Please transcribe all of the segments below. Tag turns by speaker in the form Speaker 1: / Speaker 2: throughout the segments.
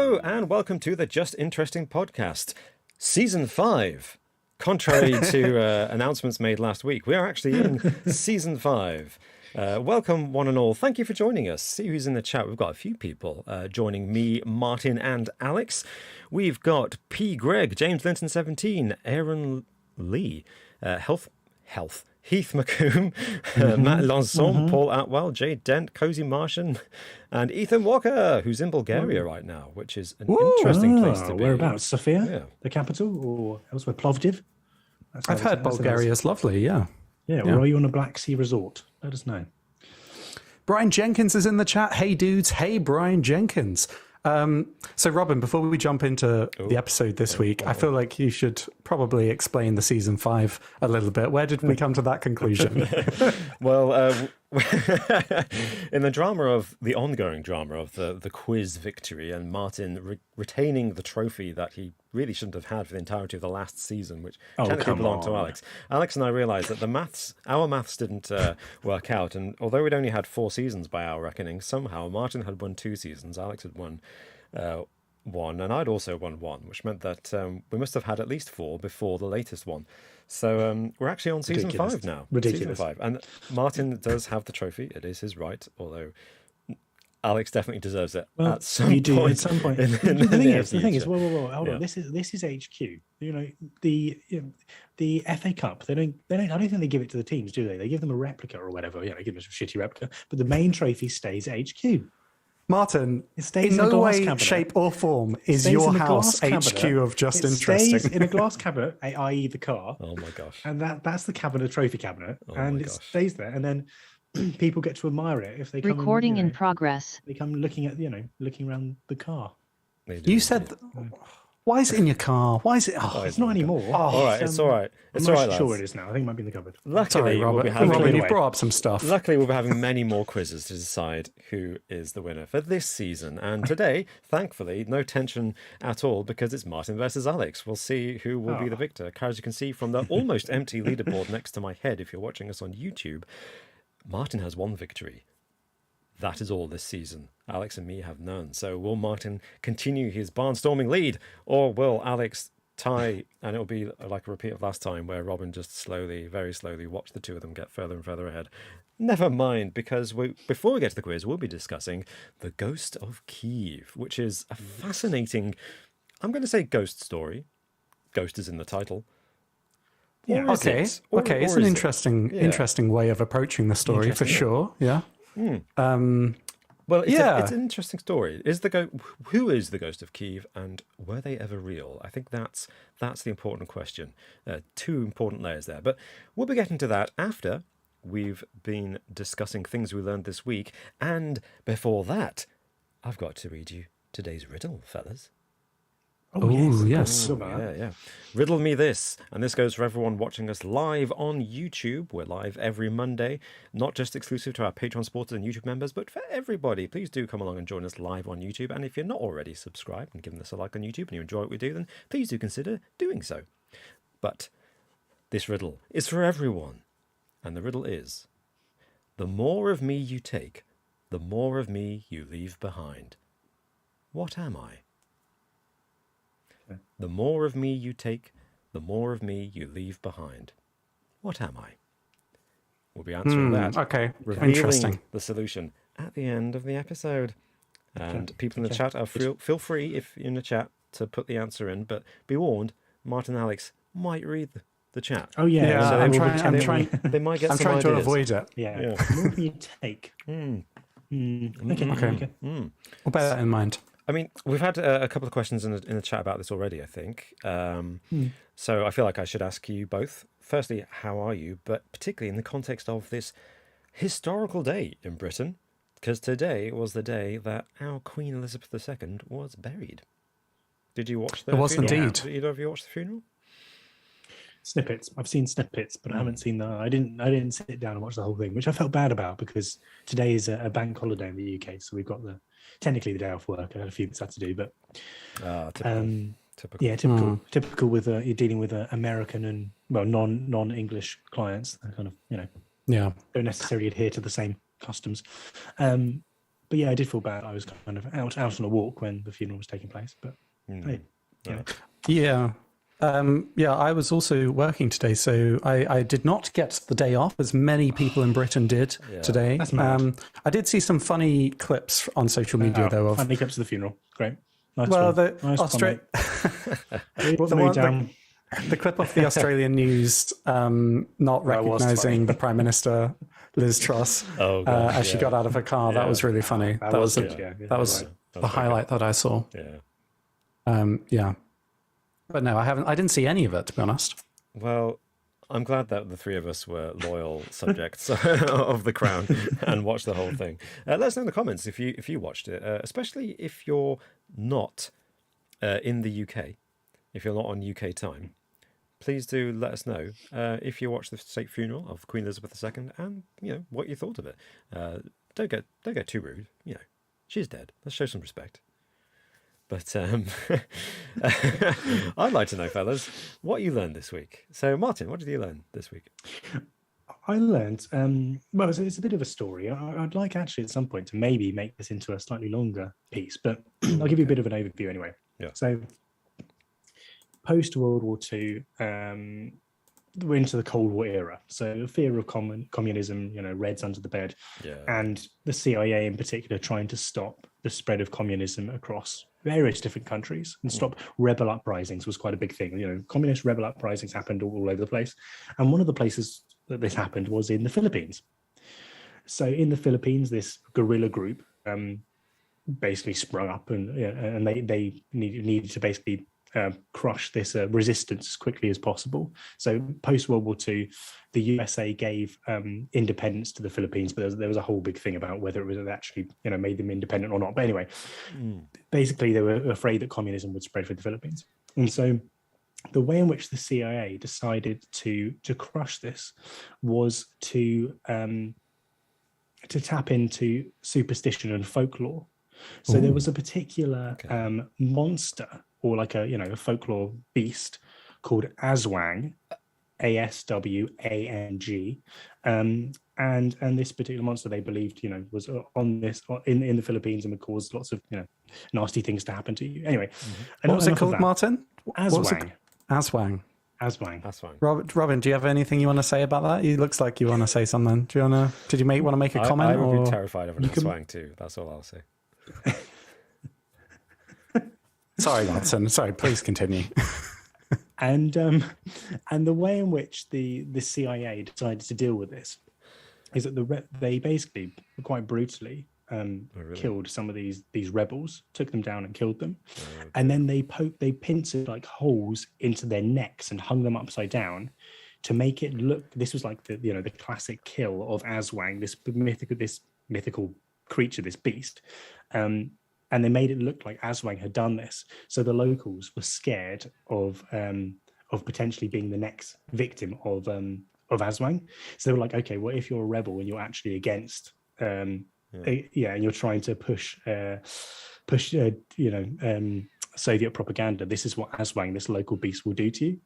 Speaker 1: Hello and welcome to the Just Interesting podcast, Season 5. Contrary to announcements made last week, we are actually in Season 5. Welcome one and all. Thank you for joining us. See who's in the chat. We've got a few people joining me, Martin and Alex. We've got P. Greg, James Linton 17, Aaron Lee, Heath McComb, Matt Lanson, Paul Atwell, Jade Dent, Cozy Martian, and Ethan Walker, who's in Bulgaria right now, which is an interesting place to be.
Speaker 2: Whereabouts? Sofia, the capital, or elsewhere? Plovdiv?
Speaker 3: I've heard Bulgaria is lovely, yeah.
Speaker 2: Or are you on a Black Sea resort? Let us know.
Speaker 3: Brian Jenkins is in the chat. Hey, dudes. Hey, Brian Jenkins. So, Robin, before we jump into the episode this week, I feel like you should probably explain the Season 5 a little bit. Where did we come to that conclusion?
Speaker 1: Well, in the ongoing drama of the quiz victory and Martin retaining the trophy that he really shouldn't have had for the entirety of the last season, which technically belonged to Alex. Alex and I realised that our maths didn't work out, and although we'd only had 4 seasons by our reckoning, somehow Martin had won 2 seasons, Alex had won 1, and I'd also won 1, which meant that we must have had at least 4 before the latest one. So we're actually on Season 5 now.
Speaker 2: Ridiculous.
Speaker 1: Season 5. And Martin does have the trophy. It is his right, although Alex definitely deserves it at some point.
Speaker 2: At some point. The thing is, hold on. This is HQ. You know, the FA Cup. They don't. I don't think they give it to the teams, do they? They give them a replica or whatever. They give them a shitty replica. But the main trophy stays HQ.
Speaker 3: Martin,
Speaker 2: it stays
Speaker 3: in no way, shape, or form is your house HQ of Just Interesting.
Speaker 2: It stays in a glass cabinet, i.e. the car.
Speaker 1: Oh my gosh.
Speaker 2: And that's the cabinet, trophy cabinet. And it stays there. And then people get to admire it if they come
Speaker 4: recording in progress.
Speaker 2: They come looking around the car.
Speaker 3: You said... Why is it in your car? Why is it...
Speaker 2: it's not anymore.
Speaker 1: All right, it's all right.
Speaker 2: I'm not sure it is now. I think it might be in the cupboard.
Speaker 1: Luckily,
Speaker 3: Robin, you brought up some stuff.
Speaker 1: Luckily, we'll be having many more quizzes to decide who is the winner for this season. And today, thankfully, no tension at all because it's Martin versus Alex. We'll see who will be the victor. As you can see from the almost empty leaderboard next to my head, if you're watching us on YouTube, Martin has 1 victory. That is all this season. Alex and me have none. So will Martin continue his barnstorming lead, or will Alex tie, and it'll be like a repeat of last time where Robin just very slowly watched the two of them get further and further ahead. Never mind, because before we get to the quiz, we'll be discussing the Ghost of Kyiv, which is a fascinating, I'm going to say ghost story. Ghost is in the title.
Speaker 3: Yeah. Okay. It's an interesting way of approaching the story for sure. Yeah.
Speaker 1: Well, it's an interesting story. Who is the Ghost of Kyiv, and were they ever real? I think that's the important question. 2 important layers there. But we'll be getting to that after we've been discussing things we learned this week. And before that, I've got to read you today's riddle, fellas.
Speaker 3: Oh, yes.
Speaker 1: Yeah. Riddle me this. And this goes for everyone watching us live on YouTube. We're live every Monday, not just exclusive to our Patreon supporters and YouTube members, but for everybody. Please do come along and join us live on YouTube. And if you're not already subscribed and given us a like on YouTube and you enjoy what we do, then please do consider doing so. But this riddle is for everyone. And the riddle is, the more of me you take, the more of me you leave behind. What am I? The more of me you take, the more of me you leave behind. What am I? We'll be answering that.
Speaker 3: Okay,
Speaker 1: revealing the solution at the end of the episode. And people in the chat, feel free, if you're in the chat, to put the answer in. But be warned, Martin and Alex might read the chat.
Speaker 2: Oh, yeah.
Speaker 3: So
Speaker 2: I'm
Speaker 3: trying
Speaker 1: they might get
Speaker 3: I'm
Speaker 1: some
Speaker 3: trying
Speaker 1: ideas.
Speaker 3: to avoid it.
Speaker 2: Yeah. The more of you take. Okay.
Speaker 3: We'll bear that in mind.
Speaker 1: I mean, we've had a couple of questions in the chat about this already, I think. So I feel like I should ask you both. Firstly, how are you? But particularly in the context of this historical day in Britain, because today was the day that our Queen Elizabeth II was buried. Did you watch the funeral?
Speaker 3: It was indeed.
Speaker 1: Did either of you watch the funeral?
Speaker 2: Snippets. I've seen snippets, but I haven't seen I didn't sit down and watch the whole thing, which I felt bad about because today is a bank holiday in the UK, so we've got technically the day off work. I had a few things I had to do, but
Speaker 1: typical.
Speaker 2: Yeah, typical with you're dealing with American and non-English clients. They kind of don't necessarily adhere to the same customs. but yeah, I did feel bad. I was kind of out on a walk when the funeral was taking place. But hey,
Speaker 3: Yeah. I was also working today, so I did not get the day off as many people in Britain did today.
Speaker 2: That's mad.
Speaker 3: I did see some funny clips on social media, though.
Speaker 2: Funny clips of the funeral. Great. Nice
Speaker 3: well,
Speaker 2: one.
Speaker 3: the
Speaker 2: Nice
Speaker 3: the clip of the Australian news not recognising the Prime Minister, Liz Truss, as she got out of her car. That was really funny. That was the highlight that I saw.
Speaker 1: Yeah.
Speaker 3: But no, I didn't see any of it, to be honest.
Speaker 1: Well, I'm glad that the three of us were loyal subjects of the Crown and watched the whole thing. Let us know in the comments if you watched it, especially if you're not in the UK, if you're not on UK time. Please do let us know if you watched the state funeral of Queen Elizabeth II and what you thought of it. Don't get too rude. She's dead. Let's show some respect. But I'd like to know, fellas, what you learned this week. So, Martin, what did you learn this week?
Speaker 2: I learned, well, it's a bit of a story. I'd like actually at some point to maybe make this into a slightly longer piece, but I'll give you a bit of an overview anyway.
Speaker 1: Yeah.
Speaker 2: So, post-World War II, we're into the Cold War era. So, fear of communism, Reds under the bed, and the CIA in particular trying to stop the spread of communism across various different countries and stop rebel uprisings was quite a big thing. Communist rebel uprisings happened all over the place. And one of the places that this happened was in the Philippines. So in the Philippines, this guerrilla group basically sprung up and they needed to basically crush this resistance as quickly as possible. So post-World War II, the USA gave independence to the Philippines, but there was a whole big thing about whether it was actually made them independent or not. But anyway, basically they were afraid that communism would spread through the Philippines. And so the way in which the CIA decided to crush this was to tap into superstition and folklore. So there was a particular monster, or like a folklore beast called Aswang, ASWANG, and this particular monster they believed was on this in the Philippines and would cause lots of nasty things to happen to you. Anyway,
Speaker 3: what was it called, Martin?
Speaker 2: Aswang.
Speaker 3: Aswang.
Speaker 1: Robin,
Speaker 3: do you have anything you want to say about that? It looks like you want to say something. Did you want to make a comment?
Speaker 1: I would be terrified of an Aswang too. That's all I'll say.
Speaker 3: Sorry, Martin. Sorry, please continue.
Speaker 2: And the way in which the CIA decided to deal with this is that they basically quite brutally killed some of these rebels, took them down and killed them, and then they pincered like holes into their necks and hung them upside down to make it look. This was like the classic kill of Aswang, this mythical creature, this beast. And they made it look like Aswang had done this. So the locals were scared of potentially being the next victim of Aswang. So they were like, okay, well, if you're a rebel and you're actually against, and you're trying to push Soviet propaganda, this is what Aswang, this local beast, will do to you.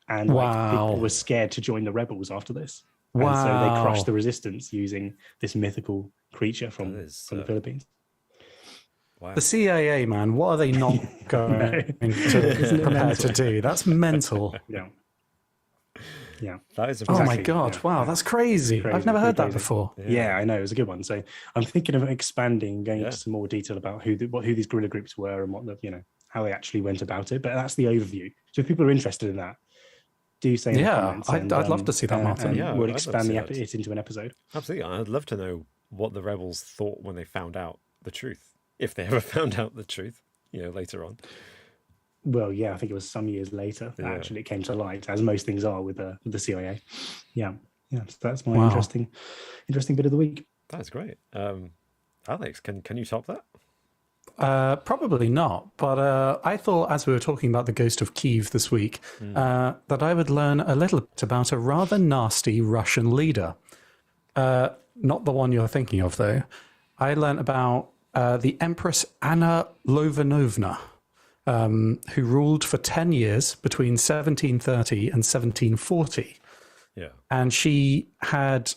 Speaker 2: And people were scared to join the rebels after this.
Speaker 3: Wow.
Speaker 2: And so they crushed the resistance using this mythical creature from the Philippines.
Speaker 1: Wow.
Speaker 3: The CIA, man, what are they not going to prepare to do? That's mental.
Speaker 2: Yeah.
Speaker 1: That is
Speaker 3: oh my God. Wow, that's crazy. I've never heard that before.
Speaker 2: Yeah, I know. It was a good one. So I'm thinking of expanding, going into some more detail about who these guerrilla groups were and what how they actually went about it. But that's the overview. So if people are interested in that, do say in the comments.
Speaker 3: I'd love to see that, Martin.
Speaker 2: We'll expand it into an episode.
Speaker 1: Absolutely. I'd love to know what the rebels thought when they found out the truth. If they ever found out the truth, later on.
Speaker 2: Well, yeah, I think it was some years later that actually it came to light, as most things are with the CIA. Yeah. So that's my interesting bit of the week.
Speaker 1: That's great. Alex, can you top that?
Speaker 3: Probably not, but I thought as we were talking about the Ghost of Kyiv this week, that I would learn a little bit about a rather nasty Russian leader. Not the one you're thinking of, though. I learned about the Empress Anna Lovanovna, who ruled for 10 years between 1730 and 1740.
Speaker 1: Yeah.
Speaker 3: And she had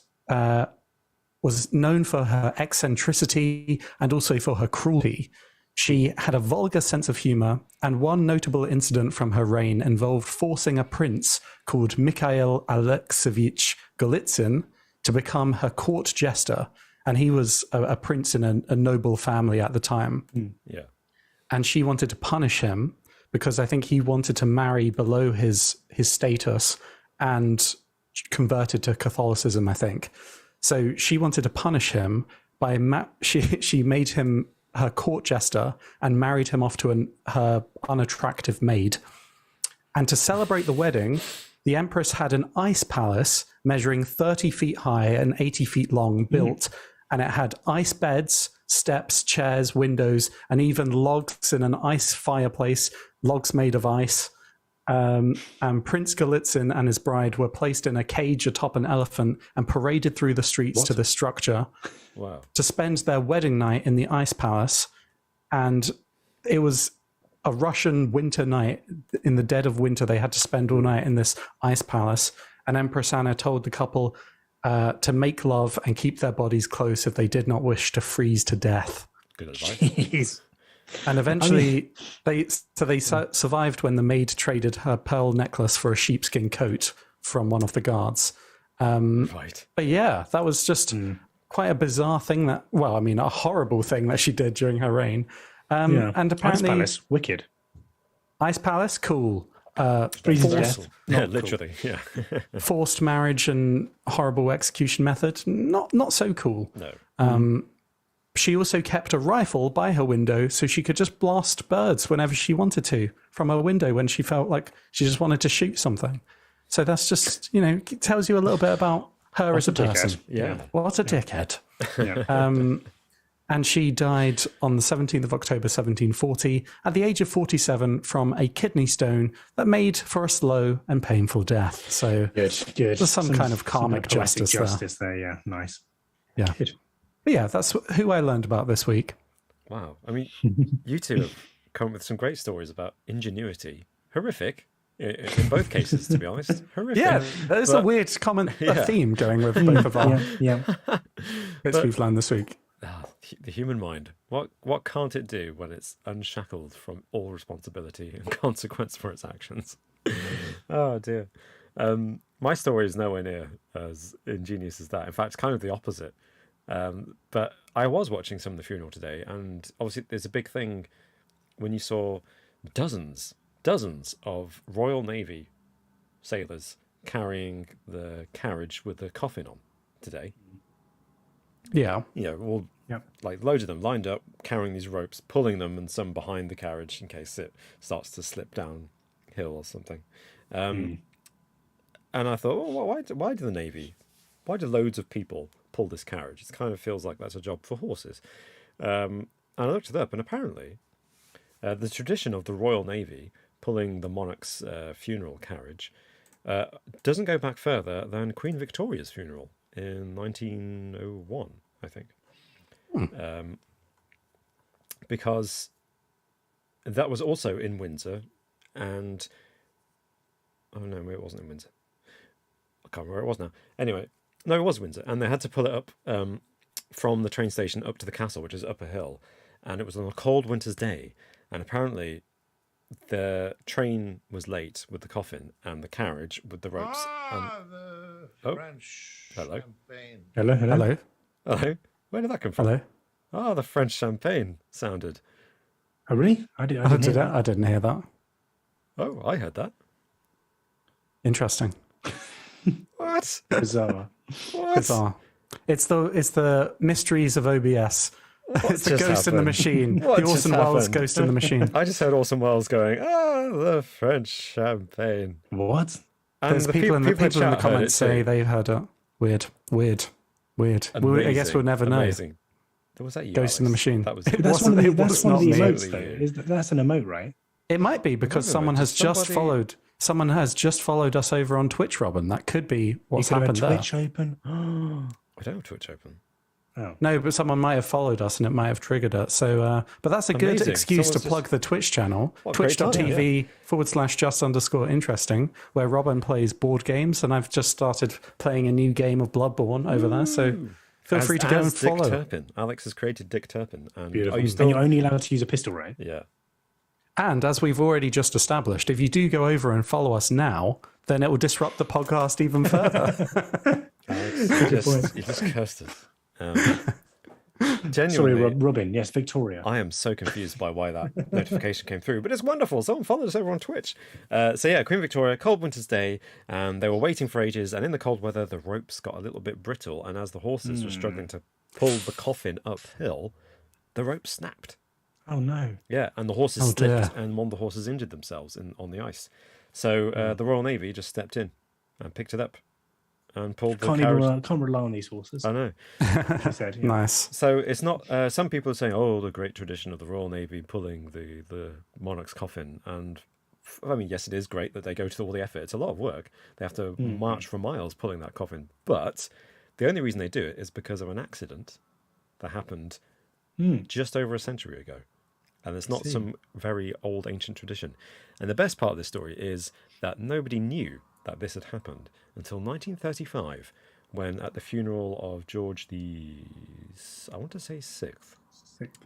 Speaker 3: was known for her eccentricity and also for her cruelty. She had a vulgar sense of humor, and one notable incident from her reign involved forcing a prince called Mikhail Alexeyevich Golitsyn to become her court jester. And he was a prince in a noble family at the time.
Speaker 1: Yeah.
Speaker 3: And she wanted to punish him because I think he wanted to marry below his status and converted to Catholicism, I think. So she wanted to punish him by she made him her court jester and married him off to her unattractive maid. And to celebrate the wedding, the empress had an ice palace measuring 30 feet high and 80 feet long built, and it had ice beds, steps, chairs, windows, and even logs in an ice fireplace, logs made of ice. And Prince Golitsyn and his bride were placed in a cage atop an elephant and paraded through the streets to the structure to spend their wedding night in the ice palace. And it was a Russian winter night. In the dead of winter, they had to spend all night in this ice palace. And Empress Anna told the couple to make love and keep their bodies close if they did not wish to freeze to death.
Speaker 1: Good advice.
Speaker 3: And eventually, they survived when the maid traded her pearl necklace for a sheepskin coat from one of the guards.
Speaker 1: Right.
Speaker 3: But yeah, that was just quite a bizarre thing a horrible thing that she did during her reign. And apparently,
Speaker 2: Ice Palace, wicked.
Speaker 3: Ice Palace, cool.
Speaker 2: Freezing to death.
Speaker 1: Yeah, literally. Cool. Yeah.
Speaker 3: Forced marriage and horrible execution method, not so cool.
Speaker 1: No.
Speaker 3: She also kept a rifle by her window so she could just blast birds whenever she wanted to from her window when she felt like she just wanted to shoot something. So that's just, it tells you a little bit about her as a person.
Speaker 1: Yeah.
Speaker 3: What a dickhead.
Speaker 2: Yeah.
Speaker 3: And she died on the 17th of October, 1740, at the age of 47 from a kidney stone that made for a slow and painful death. So
Speaker 2: Good.
Speaker 3: there's some kind of karmic justice
Speaker 2: there. Yeah, nice.
Speaker 3: Yeah.
Speaker 2: Good.
Speaker 3: But yeah, that's who I learned about this week.
Speaker 1: Wow. I mean, you two have come up with some great stories about ingenuity. Horrific in both cases, to be honest. Horrific.
Speaker 3: Yeah, there's a weird common theme going with both of our bits we've learned this week.
Speaker 1: The human mind. What can't it do when it's unshackled from all responsibility and consequence for its actions? Oh, dear. My story is nowhere near as ingenious as that. In fact, it's kind of the opposite. But I was watching some of the funeral today, and obviously there's a big thing when you saw dozens of Royal Navy sailors carrying the carriage with the coffin on today.
Speaker 3: Yeah.
Speaker 1: Like loads of them lined up, carrying these ropes, pulling them, and some behind the carriage in case it starts to slip downhill or something. And I thought, why do the Navy, why do loads of people pull this carriage? It kind of feels like that's a job for horses. And I looked it up, and apparently the tradition of the Royal Navy pulling the monarch's funeral carriage doesn't go back further than Queen Victoria's funeral in 1901, I think. Because that was also in Windsor, and it wasn't in Windsor. I can't remember where it was now. Anyway, no, it was Windsor, and they had to pull it up from the train station up to the castle, which is up a hill, and it was on a cold winter's day, and apparently the train was late with the coffin and the carriage with the ropes.
Speaker 4: French
Speaker 1: hello.
Speaker 4: champagne.
Speaker 3: Hello.
Speaker 1: Where did that come from?
Speaker 3: Hello.
Speaker 1: Oh, the French champagne sounded.
Speaker 2: Oh, really? I didn't hear that.
Speaker 3: I didn't hear that.
Speaker 1: Oh, I heard that.
Speaker 3: Interesting.
Speaker 1: What?
Speaker 2: Bizarre.
Speaker 1: What?
Speaker 3: Bizarre. It's the mysteries of OBS. It's the
Speaker 1: just
Speaker 3: ghost in the
Speaker 1: happened?
Speaker 3: machine.
Speaker 1: What
Speaker 3: The
Speaker 1: just
Speaker 3: Orson Welles
Speaker 1: happened?
Speaker 3: ghost in the machine.
Speaker 1: I just heard Orson Welles going, the French champagne.
Speaker 2: What?
Speaker 1: And
Speaker 3: There's
Speaker 1: the
Speaker 3: people in the
Speaker 1: chat heard it
Speaker 3: comments say
Speaker 1: too.
Speaker 3: they heard it. Weird. I guess we'll never know.
Speaker 1: Amazing. Was that you,
Speaker 3: Ghost in the
Speaker 1: Alex?
Speaker 3: machine.
Speaker 1: That was
Speaker 2: That's one of the emotes,
Speaker 1: me.
Speaker 2: though. That's an emote, right?
Speaker 3: It might be because someone has just followed us over on Twitch, Robin. That could be what's happened there.
Speaker 2: Twitch open.
Speaker 1: I don't have Twitch open.
Speaker 2: Oh.
Speaker 3: No, but someone might have followed us and it might have triggered it. So, but that's a good
Speaker 1: Amazing.
Speaker 3: excuse to
Speaker 1: Someone's
Speaker 3: plug the Twitch channel,
Speaker 1: What a great
Speaker 3: twitch.tv/just_interesting, where Robin plays board games. And I've just started playing a new game of Bloodborne over there. So Feel free to go and
Speaker 1: Dick
Speaker 3: follow.
Speaker 1: Turpin. Alex has created Dick Turpin. And
Speaker 2: Beautiful.
Speaker 1: are you still...
Speaker 2: And you're only allowed to use a pistol, right?
Speaker 1: Yeah.
Speaker 3: And as we've already just established, if you do go over and follow us now, then it will disrupt the podcast even further.
Speaker 1: Alex, you just cursed us. Genuinely,
Speaker 2: Sorry, Robin. Yes, Victoria.
Speaker 1: I am so confused by why that notification came through, but it's wonderful. Someone followed us over on Twitch. So yeah, Queen Victoria, cold winter's day, and they were waiting for ages, and in the cold weather, the ropes got a little bit brittle, and as the horses were struggling to pull the coffin uphill, the rope snapped.
Speaker 2: Oh no.
Speaker 1: Yeah, and the horses slipped, and one of the horses injured themselves on the ice. So the Royal Navy just stepped in and picked it up and pulled the carriage.
Speaker 2: Can't rely on these horses.
Speaker 1: I know.
Speaker 2: She said, yeah.
Speaker 3: Nice.
Speaker 1: So it's not. Some people are saying, "Oh, the great tradition of the Royal Navy pulling the monarch's coffin." And I mean, yes, it is great that they go to all the effort. It's a lot of work. They have to march for miles pulling that coffin. But the only reason they do it is because of an accident that happened just over a century ago. And it's not some very old ancient tradition. And the best part of this story is that nobody knew that this had happened until 1935, when at the funeral of George I want to say 6th,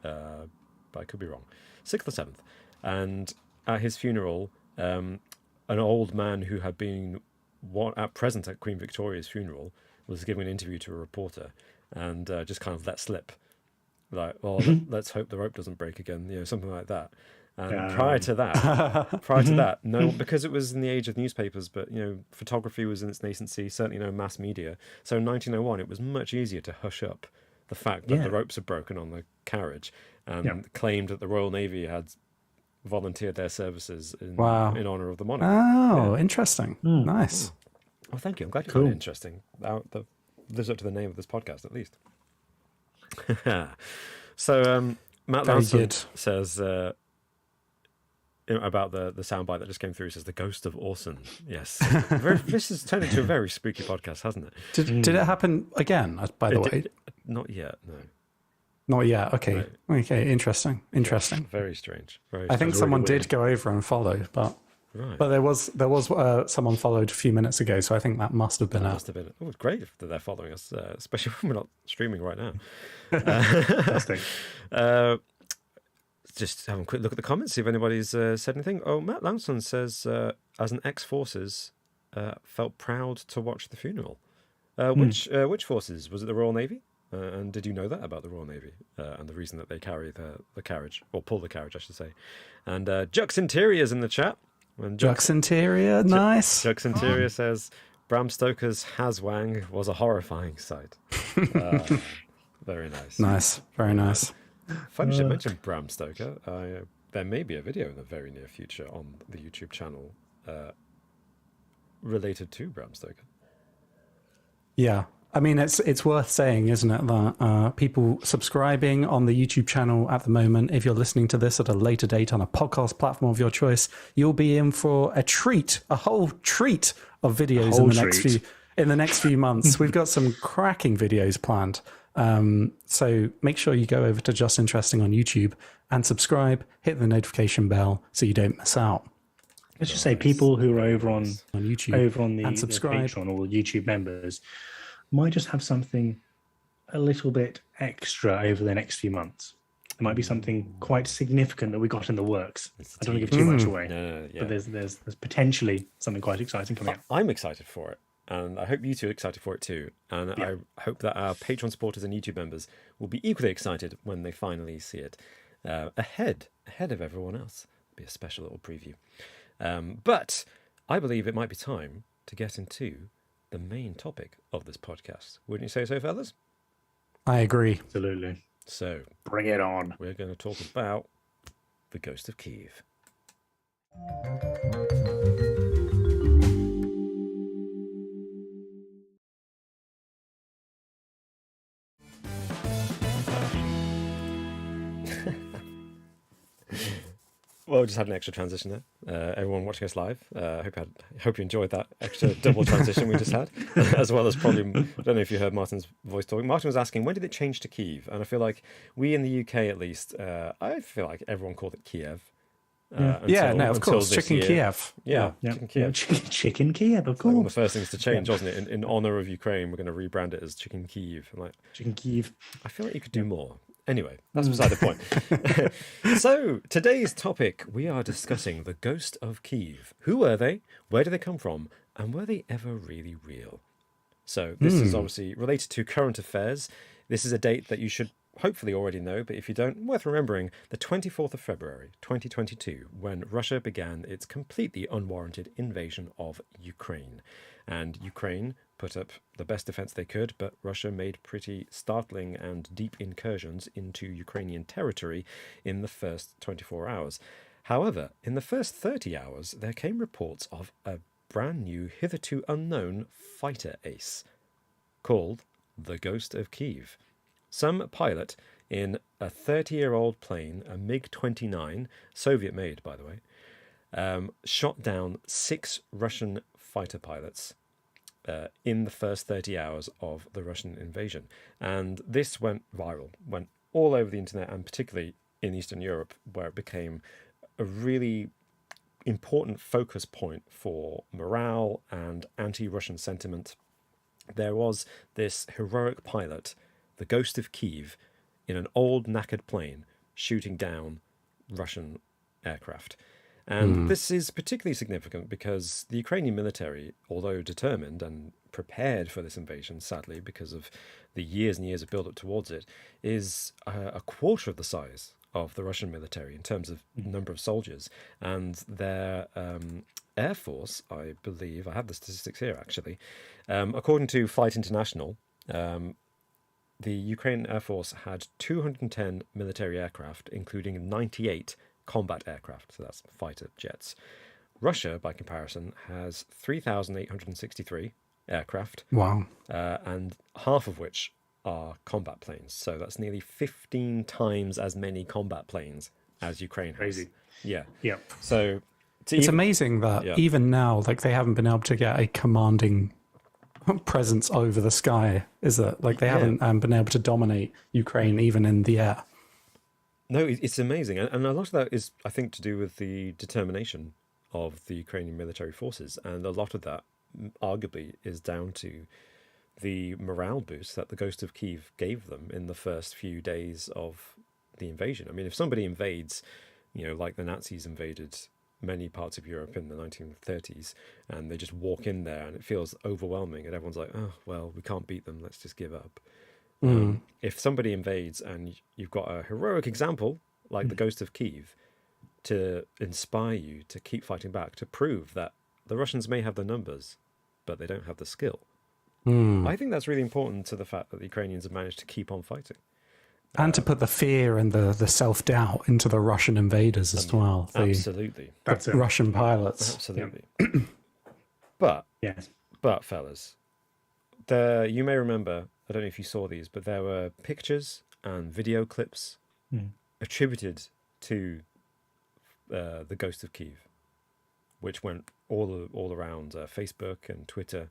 Speaker 1: but I could be wrong, 6th or 7th. And at his funeral, an old man who had been present at Queen Victoria's funeral was giving an interview to a reporter and just kind of let slip. Like, well, let's hope the rope doesn't break again, something like that. And prior to that, no, because it was in the age of newspapers, but photography was in its nascency, certainly no mass media. So in 1901, it was much easier to hush up the fact that the ropes had broken on the carriage, and claimed that the Royal Navy had volunteered their services in honor of the monarch.
Speaker 3: Oh, interesting. Nice.
Speaker 1: Oh, thank you. I'm glad you found it interesting. That lives up to the name of this podcast, at least. So Matt Lanson says about the soundbite that just came through. Says the ghost of Orson. Yes, this has turned into a very spooky podcast, hasn't it?
Speaker 3: Did it happen again? By the way,
Speaker 1: not yet. No,
Speaker 3: not yet. Okay, no. Okay. Interesting.
Speaker 1: Very strange.
Speaker 3: I think someone did go over and follow, but.
Speaker 1: Right.
Speaker 3: But there was someone followed a few minutes ago, so I think that must have been
Speaker 1: Must have been. Oh, it's great that they're following us, especially when we're not streaming right now.
Speaker 2: Fantastic.
Speaker 1: Just have a quick look at the comments, see if anybody's said anything. Oh, Matt Lanston says, as an ex-forces, felt proud to watch the funeral. Which forces? Was it the Royal Navy? And did you know that about the Royal Navy and the reason that they carry the carriage, or pull the carriage, I should say? And Jux Interior's in the chat.
Speaker 3: Jux Interior, nice.
Speaker 1: Jux Interior says, Bram Stoker's Haswang was a horrifying sight. Very nice.
Speaker 3: Nice, very nice.
Speaker 1: Funny you should mention Bram Stoker. There may be a video in the very near future on the YouTube channel related to Bram Stoker.
Speaker 3: Yeah. I mean, it's worth saying, isn't it, that people subscribing on the YouTube channel at the moment, if you're listening to this at a later date on a podcast platform of your choice, you'll be in for a whole treat of videos in the next few months. We've got some cracking videos planned. So make sure you go over to Just Interesting on YouTube and subscribe, hit the notification bell so you don't miss out.
Speaker 2: Let's just say people who are over on
Speaker 3: YouTube,
Speaker 2: over on the
Speaker 3: subscribe,
Speaker 2: Patreon or YouTube members might just have something a little bit extra over the next few months. It might be something quite significant that we got in the works. I don't want to give too much away, but there's potentially something quite exciting coming up.
Speaker 1: I'm excited for it, and I hope you two are excited for it too. And I hope that our Patreon supporters and YouTube members will be equally excited when they finally see it ahead of everyone else. It'll be a special little preview. But I believe it might be time to get into the main topic of this podcast. Wouldn't you say so, fellas?
Speaker 3: I agree.
Speaker 2: Absolutely.
Speaker 1: So,
Speaker 2: bring it on.
Speaker 1: We're going to talk about the Ghost of Kyiv. Well, we just had an extra transition there. Everyone watching us live, hope you enjoyed that extra double transition we just had, as well as probably, I don't know if you heard Martin's voice talking. Martin was asking, when did it change to Kyiv? And I feel like we in the UK, at least, I feel like everyone called it Kiev.
Speaker 3: Of course, Chicken Kiev.
Speaker 1: Yeah, Chicken Kiev.
Speaker 2: Chicken Kiev, of course.
Speaker 1: One of the first things to change, wasn't it? In honor of Ukraine, we're going to rebrand it as Chicken Kyiv. Like,
Speaker 2: Chicken Kyiv.
Speaker 1: I feel like you could do more. Anyway, that's beside the point. So, today's topic, we are discussing the Ghost of Kyiv. Who were they? Where did they come from? And were they ever really real? So, this is obviously related to current affairs. This is a date that you should hopefully already know, but if you don't, worth remembering, the 24th of February 2022, when Russia began its completely unwarranted invasion of Ukraine. And Ukraine put up the best defense they could, but Russia made pretty startling and deep incursions into Ukrainian territory in the first 24 hours. However, in the first 30 hours, there came reports of a brand new, hitherto unknown fighter ace called the Ghost of Kyiv. Some pilot in a 30-year-old plane, a MiG-29, Soviet-made, by the way, shot down 6 Russian fighter pilots in the first 30 hours of the Russian invasion. And this went viral, went all over the internet, and particularly in Eastern Europe, where it became a really important focus point for morale and anti-Russian sentiment. There was this heroic pilot, the Ghost of Kyiv, in an old knackered plane shooting down Russian aircraft. And this is particularly significant because the Ukrainian military, although determined and prepared for this invasion, sadly, because of the years and years of build-up towards it, is a quarter of the size of the Russian military in terms of number of soldiers. And their air force, I believe, I have the statistics here actually, according to Flight International, the Ukrainian Air Force had 210 military aircraft, including 98 combat aircraft, so that's fighter jets. Russia, by comparison, has 3,863 aircraft.
Speaker 3: Wow.
Speaker 1: And half of which are combat planes. So that's nearly 15 times as many combat planes as Ukraine has.
Speaker 2: Crazy.
Speaker 1: Yeah.
Speaker 2: Yeah.
Speaker 1: So
Speaker 3: it's amazing that even now, like, they haven't been able to get a commanding presence over the sky, is it? Like, they haven't been able to dominate Ukraine even in the air.
Speaker 1: No, it's amazing. And a lot of that is, I think, to do with the determination of the Ukrainian military forces. And a lot of that, arguably, is down to the morale boost that the Ghost of Kyiv gave them in the first few days of the invasion. I mean, if somebody invades, like the Nazis invaded many parts of Europe in the 1930s, and they just walk in there and it feels overwhelming and everyone's like, oh, well, we can't beat them, let's just give up. If somebody invades and you've got a heroic example like the Ghost of Kyiv to inspire you to keep fighting back, to prove that the Russians may have the numbers, but they don't have the skill. I think that's really important to the fact that the Ukrainians have managed to keep on fighting.
Speaker 3: And to put the fear and the self-doubt into the Russian invaders as well.
Speaker 1: Absolutely.
Speaker 3: That's it. Russian pilots.
Speaker 1: Absolutely. But fellas, you may remember, I don't know if you saw these, but there were pictures and video clips attributed to the Ghost of Kyiv, which went all around Facebook and Twitter.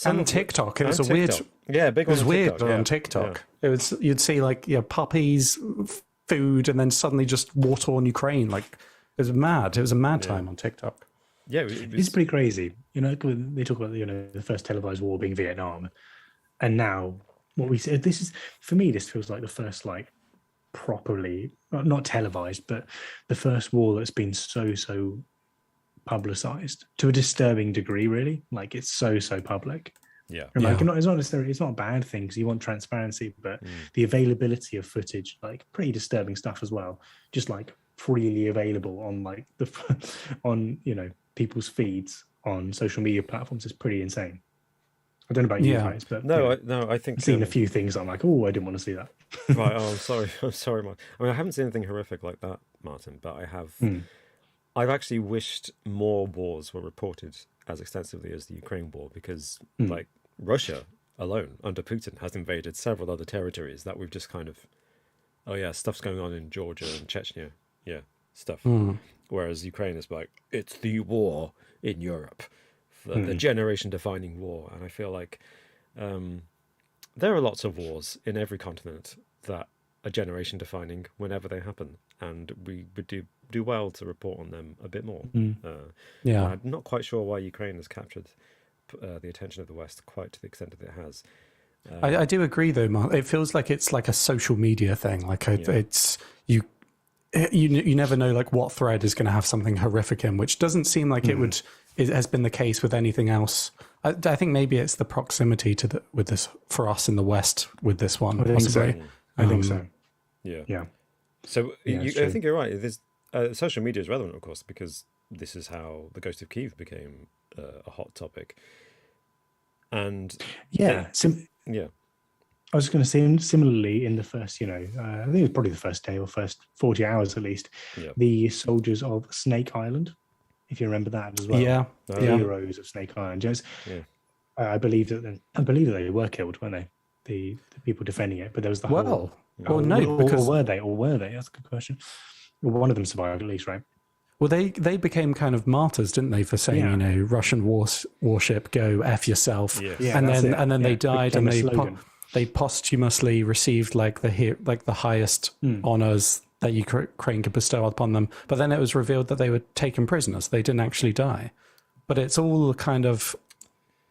Speaker 3: And TikTok. It was a weird...
Speaker 1: Yeah, big one.
Speaker 3: It was weird on TikTok.
Speaker 1: Yeah.
Speaker 3: It was, you'd see like puppies, food, and then suddenly just war-torn Ukraine. Like, it was mad. It was a mad time on TikTok.
Speaker 1: Yeah,
Speaker 2: it's pretty crazy. They talk about the first televised war being Vietnam, and now what we see. This is, for me, this feels like the first properly not televised, but the first war that's been so publicized to a disturbing degree. Really, like, it's so public.
Speaker 1: Yeah.
Speaker 2: It's not necessarily, it's not a bad thing because you want transparency, but the availability of footage, like, pretty disturbing stuff as well, just like freely available on on people's feeds on social media platforms is pretty insane. I don't know about you guys, but
Speaker 1: I think
Speaker 2: I've seen a few things I'm like, oh, I didn't want to see that.
Speaker 1: Right. Oh, I'm sorry, Martin. I mean, I haven't seen anything horrific like that, Martin, but I have. I've actually wished more wars were reported as extensively as the Ukraine war, because like Russia alone under Putin has invaded several other territories that we've just kind of, stuff's going on in Georgia and Chechnya, stuff. Whereas Ukraine is like, it's the war in Europe, the generation-defining war. And I feel like there are lots of wars in every continent that a generation defining whenever they happen, and we would do well to report on them a bit more. I'm not quite sure why Ukraine has captured the attention of the West quite to the extent that it has.
Speaker 3: I do agree, though, Mark. It feels like it's like a social media thing. Like it's you never know like what thread is going to have something horrific in, which doesn't seem like it would. It has been the case with anything else. I think maybe it's the proximity to with this for us in the West with this one. Possibly,
Speaker 2: I think so.
Speaker 1: Yeah. So I think you're right. There's social media is relevant, of course, because this is how the Ghost of Kyiv became a hot topic. And
Speaker 2: I was going to say similarly in the first, I think it was probably the first day or first 40 hours at least, the soldiers of Snake Island, if you remember that as well. The heroes of Snake Island. I believe that they were killed, weren't they? The people defending it, but there was the whole.
Speaker 3: Well, no, because
Speaker 2: or were they? That's a good question. Well, one of them survived at least, right?
Speaker 3: Well, they became kind of martyrs, didn't they, for saying, Russian warship, go F yourself, and then they died, and they posthumously received like the highest honors that Ukraine could bestow upon them. But then it was revealed that they were taken prisoners; they didn't actually die. But it's all kind of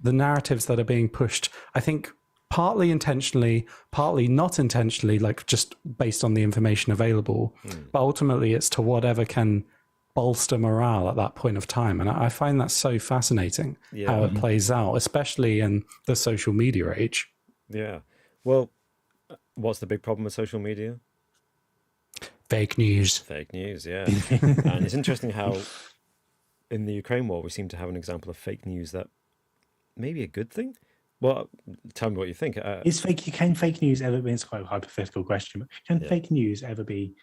Speaker 3: the narratives that are being pushed. I think partly intentionally, partly not intentionally, like just based on the information available. But ultimately, it's to whatever can bolster morale at that point of time. And I find that so fascinating how it plays out, especially in the social media age.
Speaker 1: Yeah. Well, what's the big problem with social media?
Speaker 3: Fake news.
Speaker 1: Fake news, yeah. And it's interesting how in the Ukraine war, we seem to have an example of fake news that may be a good thing. Well, tell me what you think.
Speaker 2: Can fake news ever be, it's quite a hypothetical question, but can fake news ever be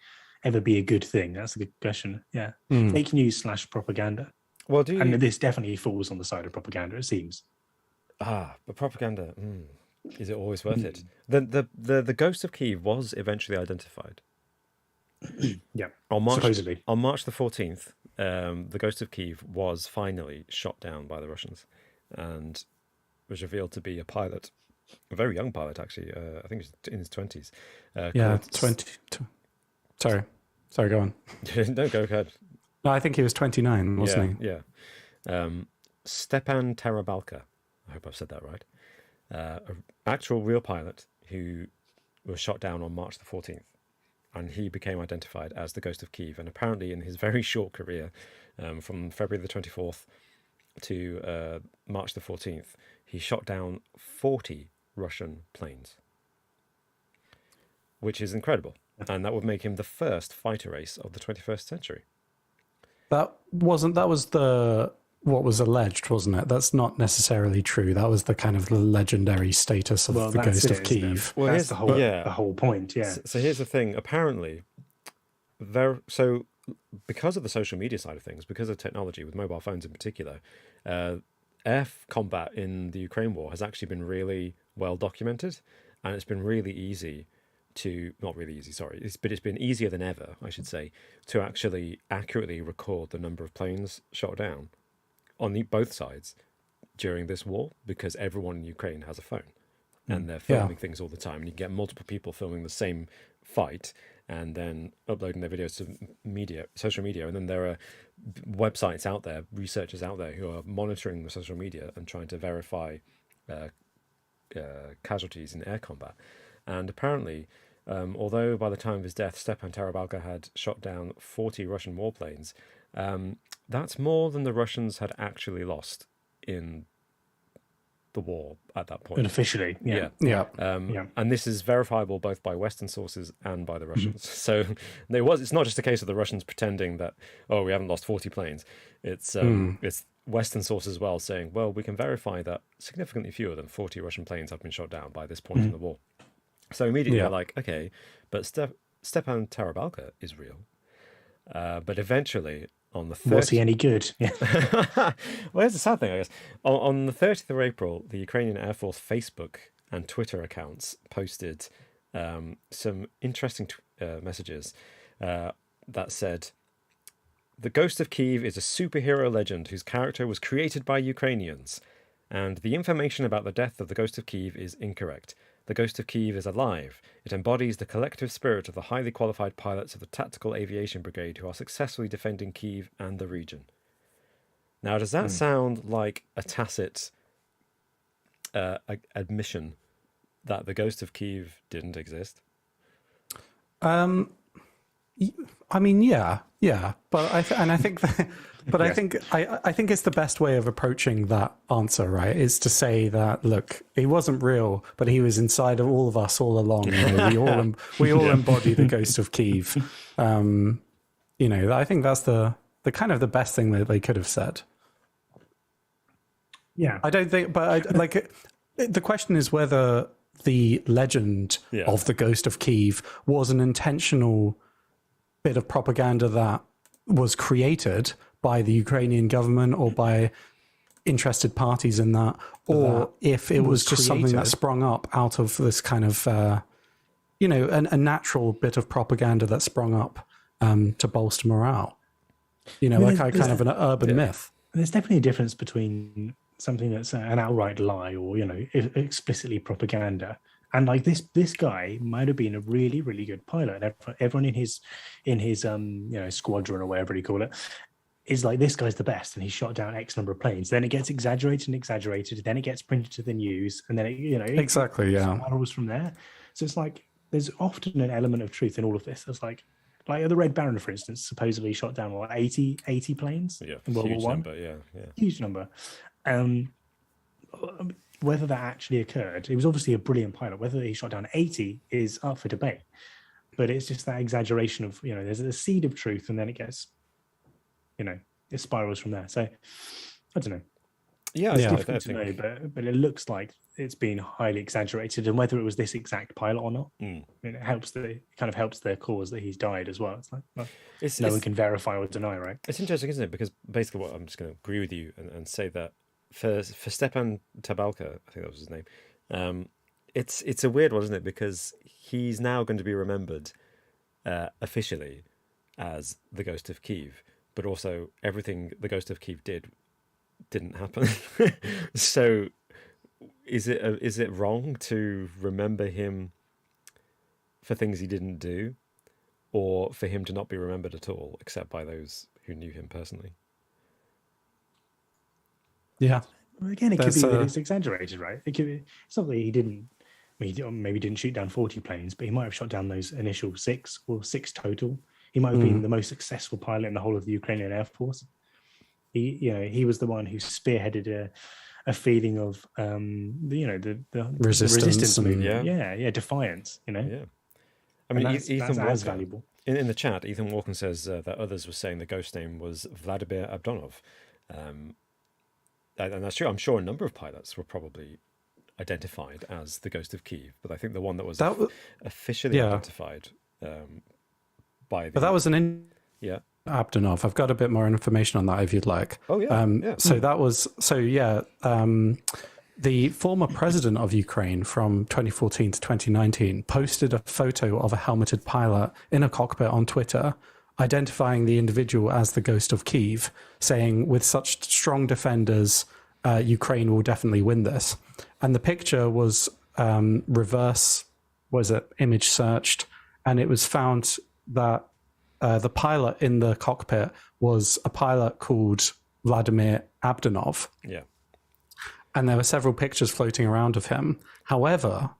Speaker 2: a good thing? That's a good question. Yeah. Fake news / propaganda.
Speaker 1: Well,
Speaker 2: and this definitely falls on the side of propaganda, it seems.
Speaker 1: But propaganda, is it always worth it? The Ghost of Kyiv was eventually identified.
Speaker 2: Supposedly.
Speaker 1: On March the 14th, the Ghost of Kyiv was finally shot down by the Russians and was revealed to be a pilot, a very young pilot, actually. I think he was in his 20s.
Speaker 3: 20. Sorry, go on.
Speaker 1: No, go ahead.
Speaker 3: No, I think he was 29, wasn't he?
Speaker 1: Yeah. Stepan Terabalka. I hope I've said that right. An actual real pilot who was shot down on March the 14th. And he became identified as the Ghost of Kyiv. And apparently in his very short career, from February the 24th to March the 14th, he shot down 40 Russian planes, which is incredible. And that would make him the first fighter ace of the 21st century.
Speaker 3: That was what was alleged, wasn't it? That's not necessarily true. That was the kind of the legendary status of the Ghost of Kyiv.
Speaker 2: Well, that's the whole point, yeah.
Speaker 1: So here's the thing. Apparently, because of the social media side of things, because of technology, with mobile phones in particular, air combat in the Ukraine war has actually been really well documented, and it's been really easy not really easy, sorry, but it's been easier than ever, I should say, to actually accurately record the number of planes shot down on both sides during this war, because everyone in Ukraine has a phone and they're filming things all the time, and you get multiple people filming the same fight and then uploading their videos to social media, and then there are websites out there, researchers out there who are monitoring the social media and trying to verify casualties in air combat. And apparently, although by the time of his death, Stepan Terabalka had shot down 40 Russian warplanes, that's more than the Russians had actually lost in the war at that point.
Speaker 2: Unofficially, yeah.
Speaker 1: And this is verifiable both by Western sources and by the Russians. So it's not just a case of the Russians pretending that, we haven't lost 40 planes. It's Western sources as well saying, well, we can verify that significantly fewer than 40 Russian planes have been shot down by this point in the war. So immediately they're like, okay, but Stepan Terabalka is real. But eventually on the 30th...
Speaker 2: Was he any good? Yeah.
Speaker 1: Well, here's the sad thing, I guess. On the 30th of April, the Ukrainian Air Force Facebook and Twitter accounts posted some interesting messages that said, "The Ghost of Kyiv is a superhero legend whose character was created by Ukrainians, and the information about the death of the Ghost of Kyiv is incorrect. The Ghost of Kyiv is alive. It embodies the collective spirit of the highly qualified pilots of the Tactical Aviation Brigade who are successfully defending Kyiv and the region. Now, does that sound like a tacit admission that the Ghost of Kyiv didn't exist?
Speaker 3: I mean, yeah, but I think that, but yes. I think it's the best way of approaching that answer, right? Is to say that, look, he wasn't real, but he was inside of all of us all along. We all embody the Ghost of Kyiv. I think that's the kind of the best thing that they could have said.
Speaker 2: Yeah,
Speaker 3: I don't think, but the question is whether the legend of the Ghost of Kyiv was an intentional bit of propaganda that was created by the Ukrainian government or by interested parties in that, or if it was just something that sprung up out of this kind of, a natural bit of propaganda that sprung up to bolster morale. Kind of an urban myth.
Speaker 2: There's definitely a difference between something that's an outright lie or, explicitly propaganda. And like this guy might have been a really, really good pilot. And everyone in his squadron or whatever you call it is like, this guy's the best, and he shot down X number of planes. Then it gets exaggerated, then it gets printed to the news, and then it spirals from there. So it's like there's often an element of truth in all of this. It's like the Red Baron, for instance, supposedly shot down 80 planes in World War I.
Speaker 1: Number,
Speaker 2: huge number. Whether that actually occurred, it was obviously a brilliant pilot. Whether he shot down 80 is up for debate, but it's just that exaggeration of, there's a seed of truth, and then it gets, it spirals from there. So I don't know.
Speaker 1: Yeah,
Speaker 2: it's difficult to know, but it looks like it's been highly exaggerated, and whether it was this exact pilot or not, it helps their cause that he's died as well. It's like, no one can verify or deny, right?
Speaker 1: It's interesting, isn't it? Because basically, what I'm just going to agree with you and say that for Stepan Tabalka, I think that was his name. It's a weird one, isn't it? Because he's now going to be remembered officially as the Ghost of Kyiv, but also everything the Ghost of Kyiv didn't happen. So, is it wrong to remember him for things he didn't do, or for him to not be remembered at all, except by those who knew him personally?
Speaker 3: Yeah.
Speaker 2: Well, again, it could be that it's exaggerated, right? It could be, it's not that he didn't. Maybe didn't shoot down 40 planes, but he might have shot down those initial 6 total. He might have been the most successful pilot in the whole of the Ukrainian Air Force. He was the one who spearheaded a feeling of the resistance movement. Yeah, defiance.
Speaker 1: Yeah. I mean,
Speaker 2: that's
Speaker 1: Ethan
Speaker 2: Walker, as valuable.
Speaker 1: In the chat, Ethan Walker says that others were saying the ghost name was Vladimir Abdonov. And that's true. I'm sure a number of pilots were probably identified as the Ghost of Kyiv, but I think the one that was officially identified by the...
Speaker 3: But that was Abdonov. I've got a bit more information on that if you'd like.
Speaker 1: Oh, yeah.
Speaker 3: So that was... the former president of Ukraine from 2014 to 2019 posted a photo of a helmeted pilot in a cockpit on Twitter, identifying the individual as the Ghost of Kyiv, saying, with such strong defenders, Ukraine will definitely win this. And the picture was image searched, and it was found that the pilot in the cockpit was a pilot called Vladimir Abdonov.
Speaker 1: Yeah.
Speaker 3: And there were several pictures floating around of him. However,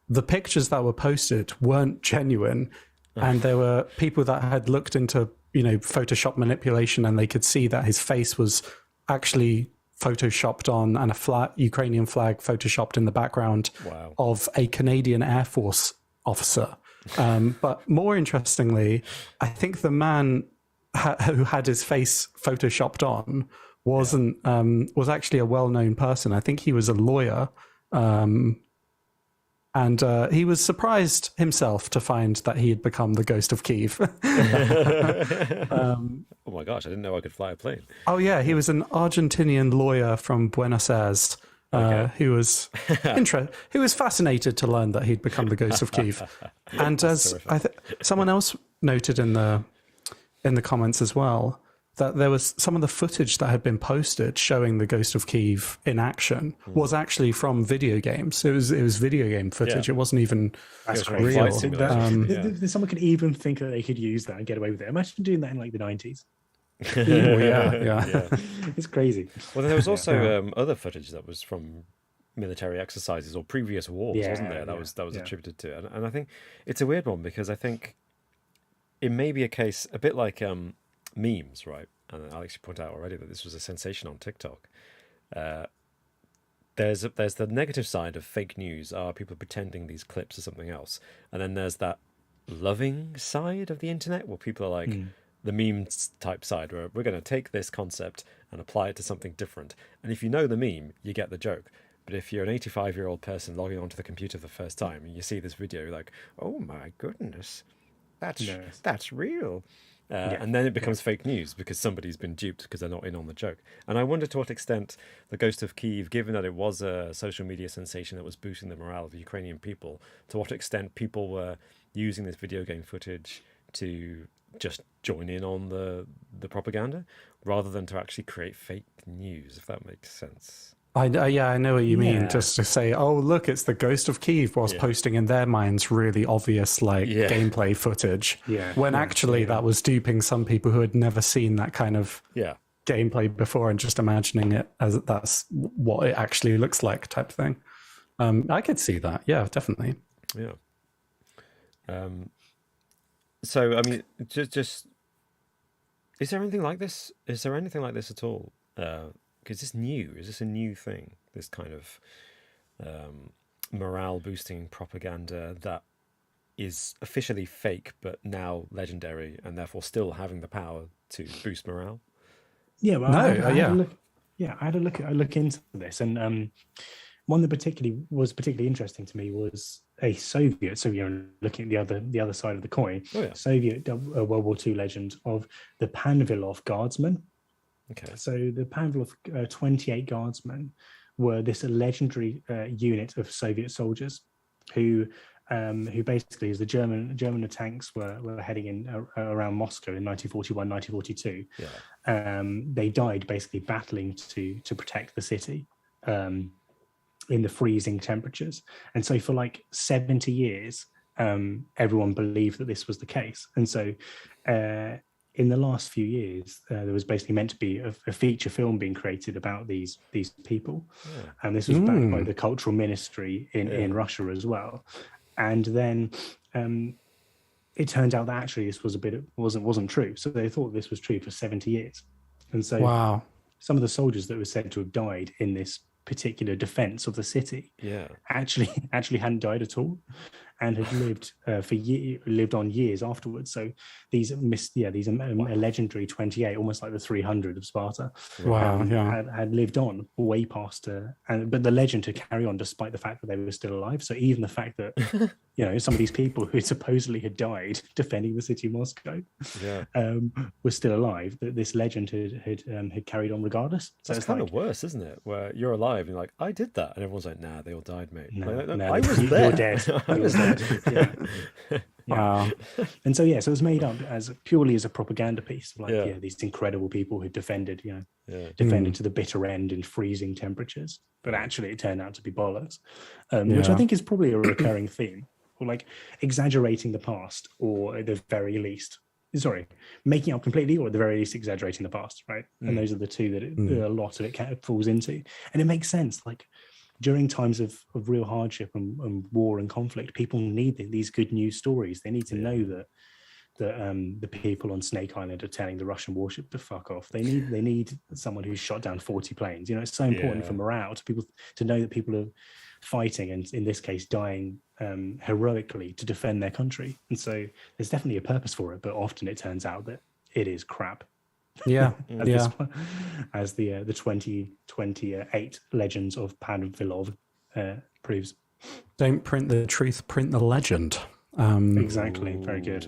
Speaker 3: the pictures that were posted weren't genuine. And there were people that had looked into, Photoshop manipulation, and they could see that his face was actually photoshopped on, and a Ukrainian flag photoshopped in the background of a Canadian Air Force officer. But more interestingly, I think the man who had his face photoshopped on was actually a well-known person. I think he was a lawyer. And he was surprised himself to find that he had become the Ghost of Kyiv.
Speaker 1: Oh my gosh, I didn't know I could fly a plane.
Speaker 3: Oh yeah, he was an Argentinian lawyer from Buenos Aires who was fascinated to learn that he'd become the Ghost of Kyiv. And as someone else noted in the comments as well, that there was some of the footage that had been posted showing the Ghost of Kyiv in action was actually from video games. It was video game footage.
Speaker 1: Yeah.
Speaker 3: It wasn't even
Speaker 2: That's
Speaker 1: crazy.
Speaker 3: real.
Speaker 2: Someone could even think that they could use that and get away with it. Imagine doing that in like the 90s.
Speaker 3: Yeah.
Speaker 2: It's crazy.
Speaker 1: Well, there was also other footage that was from military exercises or previous wars, wasn't there? That was attributed to, and I think it's a weird one because I think it may be a case a bit like memes, right? And Alex, you point out already that this was a sensation on TikTok. There's the negative side of fake news, are people pretending these clips are something else, and then there's that loving side of the internet where people are like the meme type side, where we're going to take this concept and apply it to something different. And if you know the meme, you get the joke. But if you're an 85-year-old person logging onto the computer for the first time and you see this video, you're like, oh my goodness, that's real. And then it becomes fake news because somebody's been duped because they're not in on the joke. And I wonder to what extent the Ghost of Kyiv, given that it was a social media sensation that was boosting the morale of the Ukrainian people, to what extent people were using this video game footage to just join in on the propaganda rather than to actually create fake news, if that makes sense.
Speaker 3: I know what you mean. Just to say, oh, look, it's the Ghost of Kyiv, whilst posting in their minds really obvious gameplay footage. When actually that was duping some people who had never seen that kind of gameplay before and just imagining it as that's what it actually looks like type thing. I could see that. Yeah, definitely.
Speaker 1: Yeah. So, I mean, just is there anything like this? Is there anything like this at all? Is this new? Is this a new thing? This kind of morale-boosting propaganda that is officially fake, but now legendary, and therefore still having the power to boost morale?
Speaker 2: Yeah, well, I had a look into this, and one that was particularly interesting to me was a Soviet. So you're looking at the other side of the coin. Soviet World War II legend of the Panvilov Guardsmen.
Speaker 1: Okay.
Speaker 2: So the Panvilov 28 Guardsmen were this legendary unit of Soviet soldiers who basically, as the German tanks were heading in around Moscow in 1941, 1942, they died basically battling to protect the city in the freezing temperatures. And so for like 70 years, everyone believed that this was the case. And so in the last few years, there was basically meant to be a feature film being created about these people, and this was backed by the cultural ministry in Russia as well. And then it turned out that actually this was wasn't true. So they thought this was true for 70 years, and so some of the soldiers that were said to have died in this particular defense of the city actually hadn't died at all, and had lived on years afterwards. So these legendary 28, almost like the 300 of Sparta, had lived on way past but the legend to carry on despite the fact that they were still alive. So even the fact that some of these people who supposedly had died defending the city of Moscow were still alive, that this legend had carried on regardless. So
Speaker 1: it's kind of worse, isn't it? Where you're alive and you're like, I did that, and everyone's like, nah, they all died, mate.
Speaker 2: No,
Speaker 1: I was there.
Speaker 2: You're dead. I was dead. Wow. And so so it was made up purely as a propaganda piece of these incredible people who defended to the bitter end in freezing temperatures, but actually it turned out to be bollocks, which I think is probably a recurring theme, or like exaggerating the past, or at the very least making up completely, or at the very least exaggerating the past, right? And those are the two that a lot of it falls into. And it makes sense, like during times of real hardship and war and conflict, people need these good news stories. They need to know that the people on Snake Island are telling the Russian warship to fuck off. They need someone who's shot down 40 planes. It's so important for morale to people to know that people are fighting, and in this case dying heroically to defend their country. And so there's definitely a purpose for it, but often it turns out that it is crap. As the 2028 Legends of Panvilov proves.
Speaker 3: Don't print the truth, print the legend.
Speaker 2: Exactly. Very good.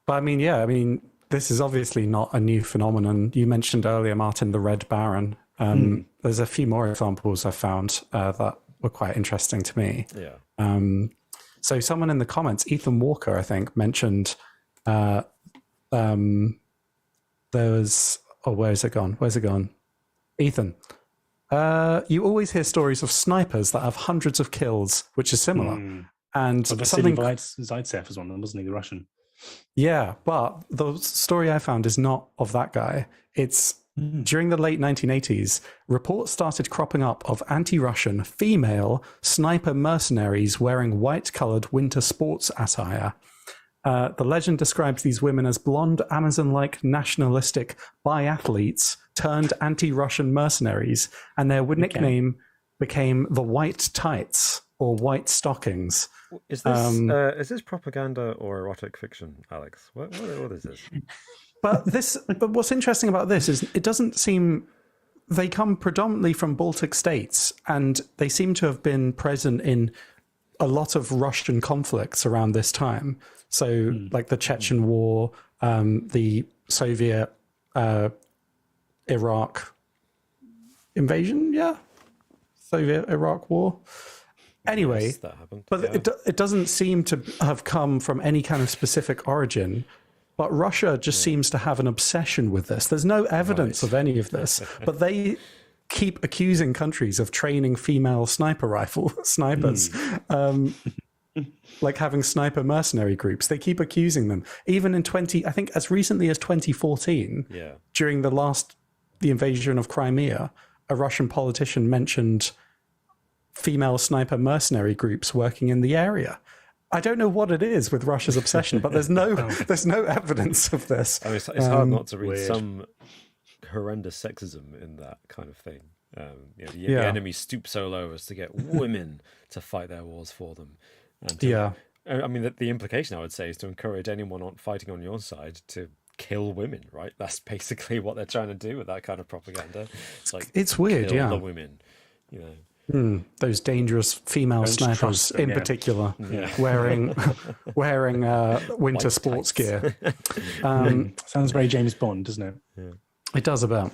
Speaker 3: But I mean, this is obviously not a new phenomenon. You mentioned earlier, Martin, the Red Baron. There's a few more examples I found that were quite interesting to me. So someone in the comments, Ethan Walker, I think, mentioned there was, oh, where's it gone? Ethan, you always hear stories of snipers that have hundreds of kills, which is similar. And
Speaker 2: something Zaitsev was one of them, wasn't he? The Russian.
Speaker 3: Yeah, but the story I found is not of that guy. It's during the late 1980s, reports started cropping up of anti-Russian female sniper mercenaries wearing white-colored winter sports attire. The legend describes these women as blonde, Amazon-like, nationalistic biathletes turned anti-Russian mercenaries, and their nickname became the White Tights or White Stockings.
Speaker 1: Is this propaganda or erotic fiction, Alex? What is this?
Speaker 3: But what's interesting about this is it doesn't seem they come predominantly from Baltic states, and they seem to have been present in a lot of Russian conflicts around this time. So, like the Chechen War, the Soviet Iraq invasion, Soviet-Iraq War. Anyway,
Speaker 1: yes, that happened.
Speaker 3: But it doesn't seem to have come from any kind of specific origin. But Russia just seems to have an obsession with this. There's no evidence of any of this, but they keep accusing countries of training female snipers, like having sniper mercenary groups. They keep accusing them. Even in I think as recently as 2014, during the invasion of Crimea, a Russian politician mentioned female sniper mercenary groups working in the area. I don't know what it is with Russia's obsession, but there's no evidence of this.
Speaker 1: I mean, it's hard not to read some horrendous sexism in that kind of thing. The enemy stoop so low as to get women to fight their wars for them. And I mean, the implication I would say is to encourage anyone fighting on your side to kill women, right? That's basically what they're trying to do with that kind of propaganda. It's like,
Speaker 3: it's weird,
Speaker 1: kill the women,
Speaker 3: those dangerous female snipers in particular, wearing winter sports gear.
Speaker 2: Sounds very James Bond, doesn't it?
Speaker 1: Yeah.
Speaker 3: It does about.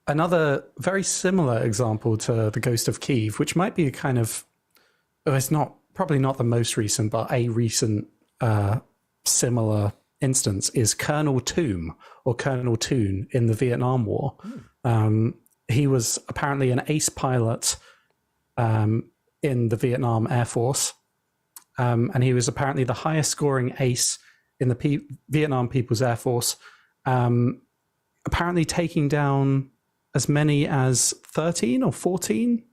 Speaker 3: Another very similar example to the Ghost of Kyiv, which might be a kind of, it's probably not the most recent, but a recent similar instance, is Colonel Toom or Colonel Toon in the Vietnam War. He was apparently an ace pilot in the Vietnam Air Force, and he was apparently the highest scoring ace in the Vietnam People's Air Force, apparently taking down as many as 13 or 14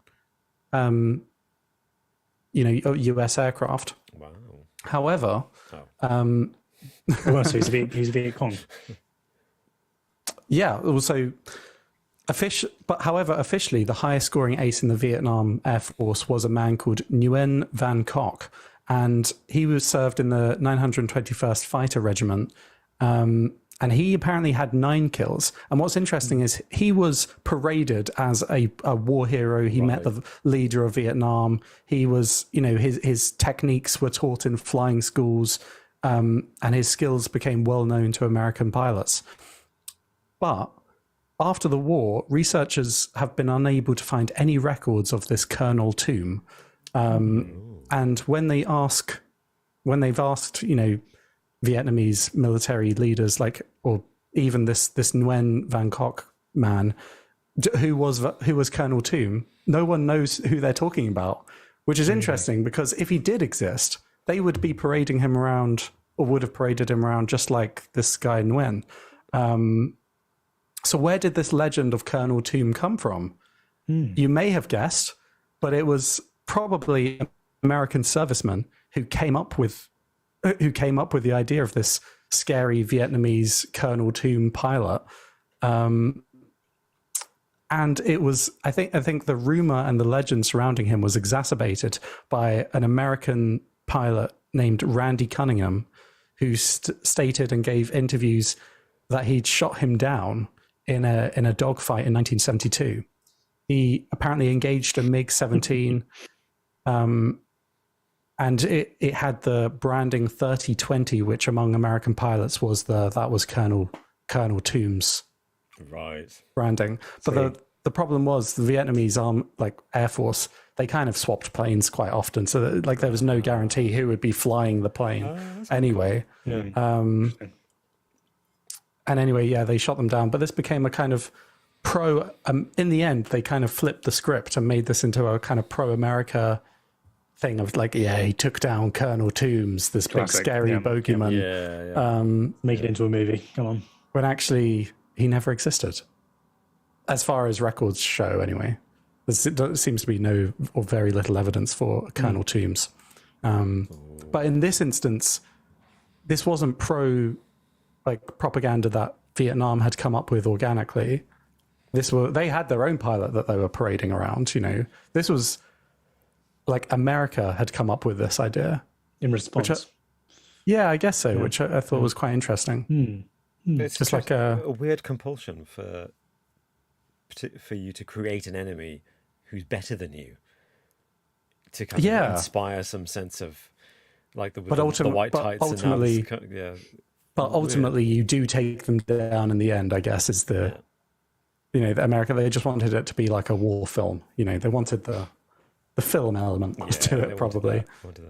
Speaker 3: US aircraft.
Speaker 1: Wow.
Speaker 3: However,
Speaker 2: so he's Viet Cong.
Speaker 3: Yeah, also officially, the highest scoring ace in the Vietnam Air Force was a man called Nguyen Van Kock, and he was served in the 921st Fighter Regiment, and he apparently had 9 kills. And what's interesting is he was paraded as a war hero. He met the leader of Vietnam. He was, his techniques were taught in flying schools, and his skills became well known to American pilots. But after the war, researchers have been unable to find any records of this Colonel Toom. And when they've asked, Vietnamese military leaders, or even this Nguyen Van Kock man, who was Colonel Toom, no one knows who they're talking about, which is interesting because if he did exist, they would be parading him around, or would have paraded him around just like this guy Nguyen. So where did this legend of Colonel Toom come from? You may have guessed, but it was probably an American serviceman who came up with the idea of this scary Vietnamese Colonel Toom pilot. And it was, I think the rumor and the legend surrounding him was exacerbated by an American pilot named Randy Cunningham, who stated and gave interviews that he'd shot him down in a dogfight in 1972. He apparently engaged a MiG-17, and it had the branding 3020, which among American pilots was Colonel Toom's branding. But the problem was the Vietnamese Air Force, they kind of swapped planes quite often, so that, there was no guarantee who would be flying the plane anyway. And anyway, yeah, they shot them down. But this became a kind of pro. In the end, they kind of flipped the script and made this into a kind of pro-America thing of like, yeah, he took down Colonel Toombs, this
Speaker 2: Classic,
Speaker 3: big scary bogeyman.
Speaker 2: Make it into a movie. Come on.
Speaker 3: When actually he never existed, as far as records show. Anyway, there seems to be no or very little evidence for Colonel Toombs. But in this instance, this wasn't propaganda that Vietnam had come up with organically. They had their own pilot that they were parading around. This was like America had come up with this idea
Speaker 2: in response.
Speaker 3: I guess so. Yeah. Which I thought was quite interesting.
Speaker 1: It's just like a weird compulsion for you to create an enemy who's better than you, to kind of inspire some sense of like the white tights.
Speaker 3: Ultimately, but ultimately, you do take them down in the end. I guess is the America. They just wanted it to be like a war film. They wanted the film element to it, probably.
Speaker 1: Wanted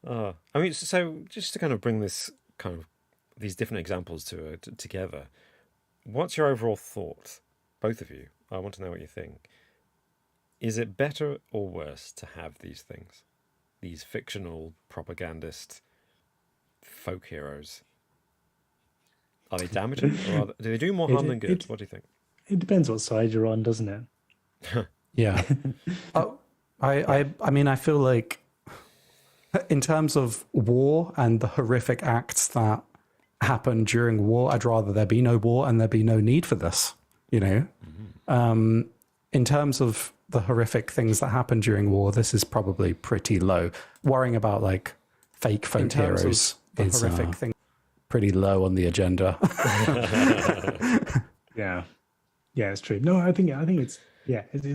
Speaker 1: that. I mean, so just to kind of bring this kind of these different examples together, what's your overall thought, both of you? I want to know what you think. Is it better or worse to have these things, these fictional propagandist folk heroes? Are they damaging, or do they do more harm than good? What do you think?
Speaker 2: It depends what side you're on, doesn't it?
Speaker 3: Yeah. I mean, I feel like in terms of war and the horrific acts that happen during war, I'd rather there be no war and there be no need for this, In terms of the horrific things that happen during war, this is probably pretty low. Worrying about like fake folk heroes is horrific thing, pretty low on the agenda.
Speaker 2: Yeah, it's true. No, I think it's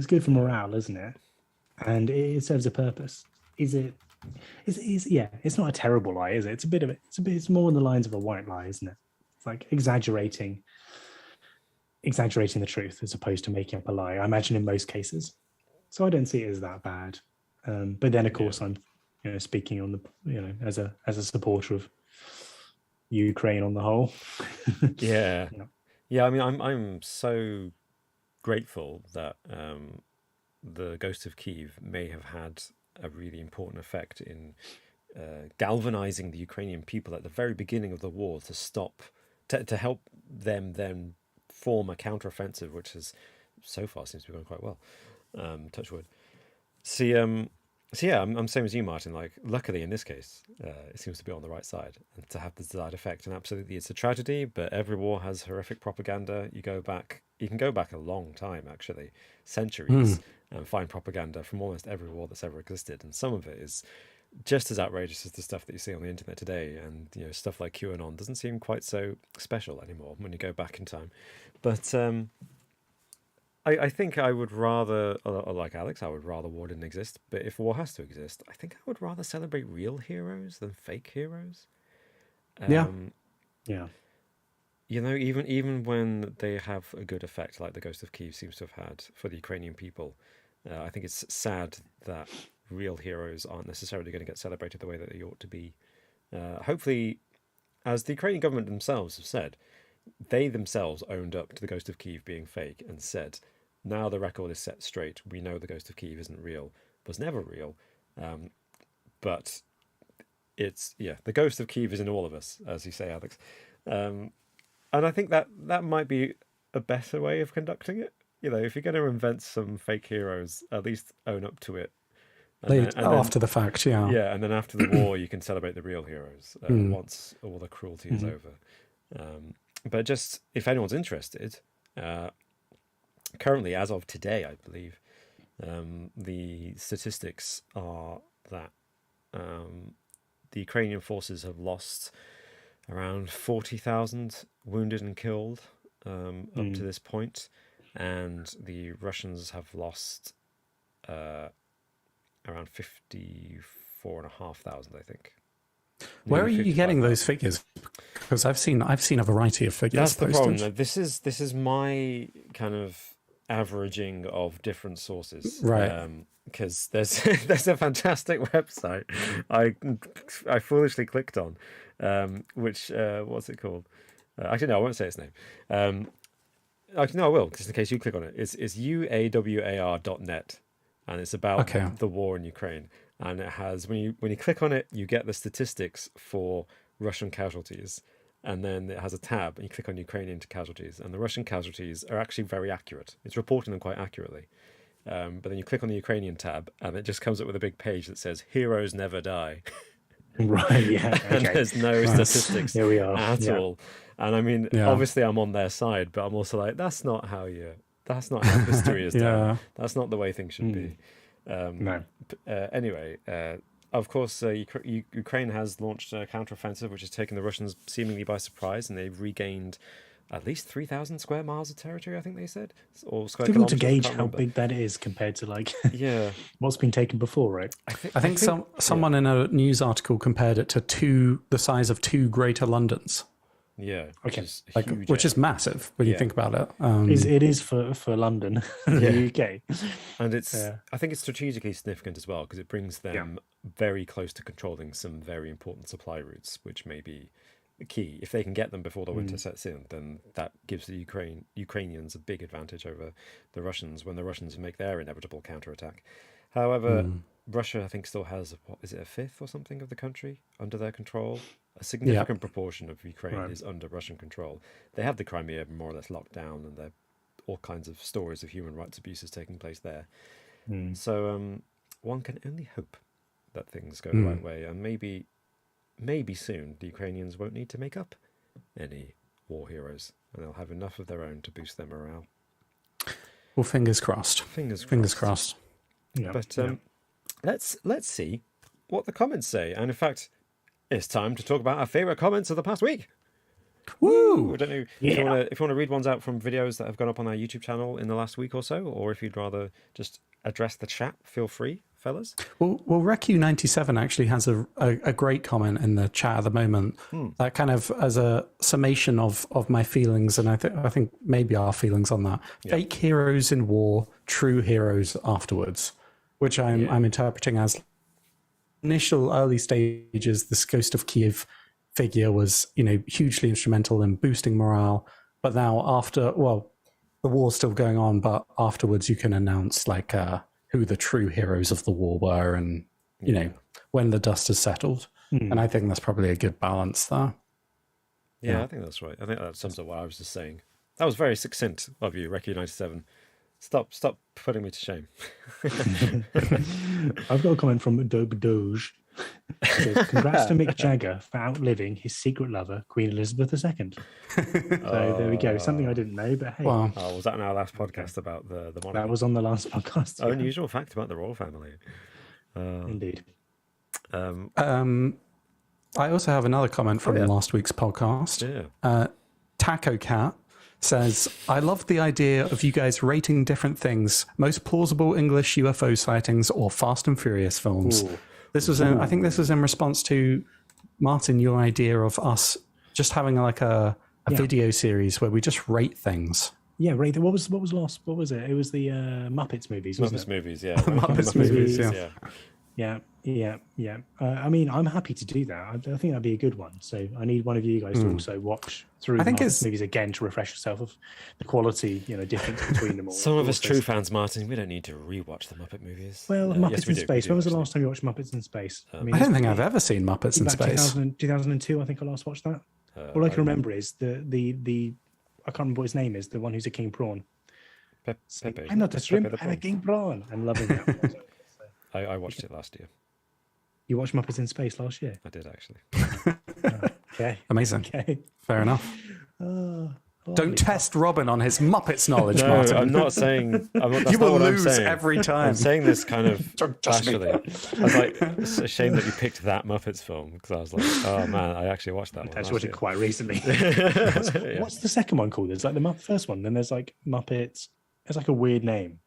Speaker 2: good for morale, isn't it? And it serves a purpose. It's not a terrible lie, is it? It's more on the lines of a white lie, isn't it? It's like exaggerating the truth as opposed to making up a lie, I imagine, in most cases. So I don't see it as that bad. But then, of course, I'm speaking on the as a supporter of Ukraine on the whole.
Speaker 1: Yeah. I mean, I'm so grateful that the Ghost of Kyiv may have had a really important effect in galvanizing the Ukrainian people at the very beginning of the war to help them then form a counteroffensive, which has so far seems to be going quite well. Touch wood. I'm same as you, Martin. Like, luckily in this case, it seems to be on the right side and to have the desired effect. And absolutely, it's a tragedy. But every war has horrific propaganda. You can go back a long time, actually, centuries, and find propaganda from almost every war that's ever existed. And some of it is just as outrageous as the stuff that you see on the internet today. And stuff like QAnon doesn't seem quite so special anymore when you go back in time. But I think I would rather, like Alex, I would rather war didn't exist. But if war has to exist, I think I would rather celebrate real heroes than fake heroes. Even when they have a good effect, like the Ghost of Kyiv seems to have had for the Ukrainian people, I think it's sad that real heroes aren't necessarily going to get celebrated the way that they ought to be. Hopefully, as the Ukrainian government themselves have said, they themselves owned up to the Ghost of Kyiv being fake and said, now the record is set straight. We know the Ghost of Kyiv isn't real, was never real. But it's, the Ghost of Kyiv is in all of us, as you say, Alex. And I think that might be a better way of conducting it. If you're going to invent some fake heroes, at least own up to it.
Speaker 3: And then, after the fact, yeah.
Speaker 1: Yeah, and then after the war, you can celebrate the real heroes once all the cruelty is over. But just, if anyone's interested, currently, as of today, I believe, the statistics are that the Ukrainian forces have lost around 40,000 wounded and killed up to this point, and the Russians have lost around 54,500, I think.
Speaker 3: Where are you getting those figures? Because I've seen a variety of figures.
Speaker 1: That's the problem. This is my kind of averaging of different sources,
Speaker 3: right?
Speaker 1: Because there's a fantastic website I foolishly clicked on, which what's it called? Actually, no, I won't say its name. Actually, no, I will, just in case you click on it. It's uawar.net, and it's about the war in Ukraine. And it has, when you click on it, you get the statistics for Russian casualties. And then it has a tab, and you click on Ukrainian casualties. And the Russian casualties are actually very accurate. It's reporting them quite accurately. But then you click on the Ukrainian tab, and it just comes up with a big page that says, "Heroes never die."
Speaker 2: Right, yeah. Okay.
Speaker 1: And there's no statistics
Speaker 2: Here we are.
Speaker 1: at all. And I mean, obviously I'm on their side, but I'm also like, that's not how history is done. That's not the way things should be.
Speaker 2: No.
Speaker 1: Anyway, of course, Ukraine has launched a counteroffensive, which has taken the Russians seemingly by surprise, and they've regained at least 3,000 square miles of territory, I think they said. Or square
Speaker 2: difficult to
Speaker 1: kilometers,
Speaker 2: gauge how big that is compared to like
Speaker 1: yeah,
Speaker 2: what's been taken before, right?
Speaker 3: I think someone in a news article compared it to the size of 2 greater Londons.
Speaker 1: Yeah,
Speaker 2: which
Speaker 1: is
Speaker 3: huge, which is massive when you think about it.
Speaker 2: It is for London, the UK,
Speaker 1: and it's I think it's strategically significant as well because it brings them very close to controlling some very important supply routes, which may be key. If they can get them before the winter sets in, then that gives the Ukrainians a big advantage over the Russians when the Russians make their inevitable counterattack. However, Russia, I think, still has a fifth or something of the country under their control. A significant proportion of Ukraine is under Russian control. They have the Crimea more or less locked down, and there are all kinds of stories of human rights abuses taking place there. So one can only hope that things go the right way, and maybe soon the Ukrainians won't need to make up any war heroes, and they'll have enough of their own to boost their morale.
Speaker 3: Well, fingers crossed. Fingers crossed.
Speaker 2: Yeah.
Speaker 1: But let's see what the comments say. And in fact, it's time to talk about our favourite comments of the past week.
Speaker 3: Woo!
Speaker 1: I don't know if you want to read ones out from videos that have gone up on our YouTube channel in the last week or so, or if you'd rather just address the chat, feel free, fellas.
Speaker 3: Well, RecU97 actually has a great comment in the chat at the moment, kind of as a summation of my feelings, and I think maybe our feelings on that. Fake heroes in war, true heroes afterwards, which I'm interpreting as initial early stages. This Ghost of Kyiv figure was, hugely instrumental in boosting morale, but now the war's still going on, but afterwards you can announce who the true heroes of the war were, and when the dust has settled. And I think that's probably a good balance there.
Speaker 1: Yeah, I think that's right. I think that sums up what I was just saying. That was very succinct of you, RecU97. Stop putting me to shame.
Speaker 2: I've got a comment from Dope Doge. Says, congrats to Mick Jagger for outliving his secret lover, Queen Elizabeth II. So there we go. Something I didn't know, but hey.
Speaker 3: Wow.
Speaker 1: Oh, was that in our last podcast about the monarchy?
Speaker 2: That was on the last podcast.
Speaker 1: Oh, unusual fact about the royal family.
Speaker 2: Indeed.
Speaker 3: I also have another comment from last week's podcast.
Speaker 1: Yeah.
Speaker 3: Taco Cat says, I love the idea of you guys rating different things, most plausible English UFO sightings or Fast and Furious films. Ooh. I think this was in response to, Martin, your idea of us just having a video series where we just rate things.
Speaker 2: Yeah, rate. What was last? What was it? It was the Muppets movies.
Speaker 1: Muppets movies, yeah.
Speaker 3: Muppets movies, yeah.
Speaker 2: Yeah. I mean, I'm happy to do that. I think that'd be a good one. So I need one of you guys to also watch through the Muppets movies again to refresh yourself of the quality, difference between them all.
Speaker 1: Some of us true fans, Martin, we don't need to rewatch the Muppet movies.
Speaker 2: Well, Muppets in Space. When was the last time you watched Muppets in Space?
Speaker 3: I don't think I've ever seen Muppets in Space.
Speaker 2: 2002, I think I last watched that. All I can remember is the I can't remember what his name is, the one who's a king prawn.
Speaker 1: Pepe.
Speaker 2: I'm not a shrimp, I'm a king prawn. I'm loving that.
Speaker 1: I watched it last year.
Speaker 2: You watched Muppets in Space last year?
Speaker 1: I did, actually.
Speaker 2: Okay.
Speaker 3: Amazing.
Speaker 2: Okay.
Speaker 3: Fair enough. Don't test Robin on his Muppets knowledge,
Speaker 1: no,
Speaker 3: Martin.
Speaker 1: I'm not saying...
Speaker 3: you will lose every time.
Speaker 1: I'm saying this kind of casually. I was like, it's a shame that you picked that Muppets film, because I was like, oh man, I actually watched that one.
Speaker 2: I watched it quite recently. What's the second one called? There's the first one, then there's Muppets. It's a weird name.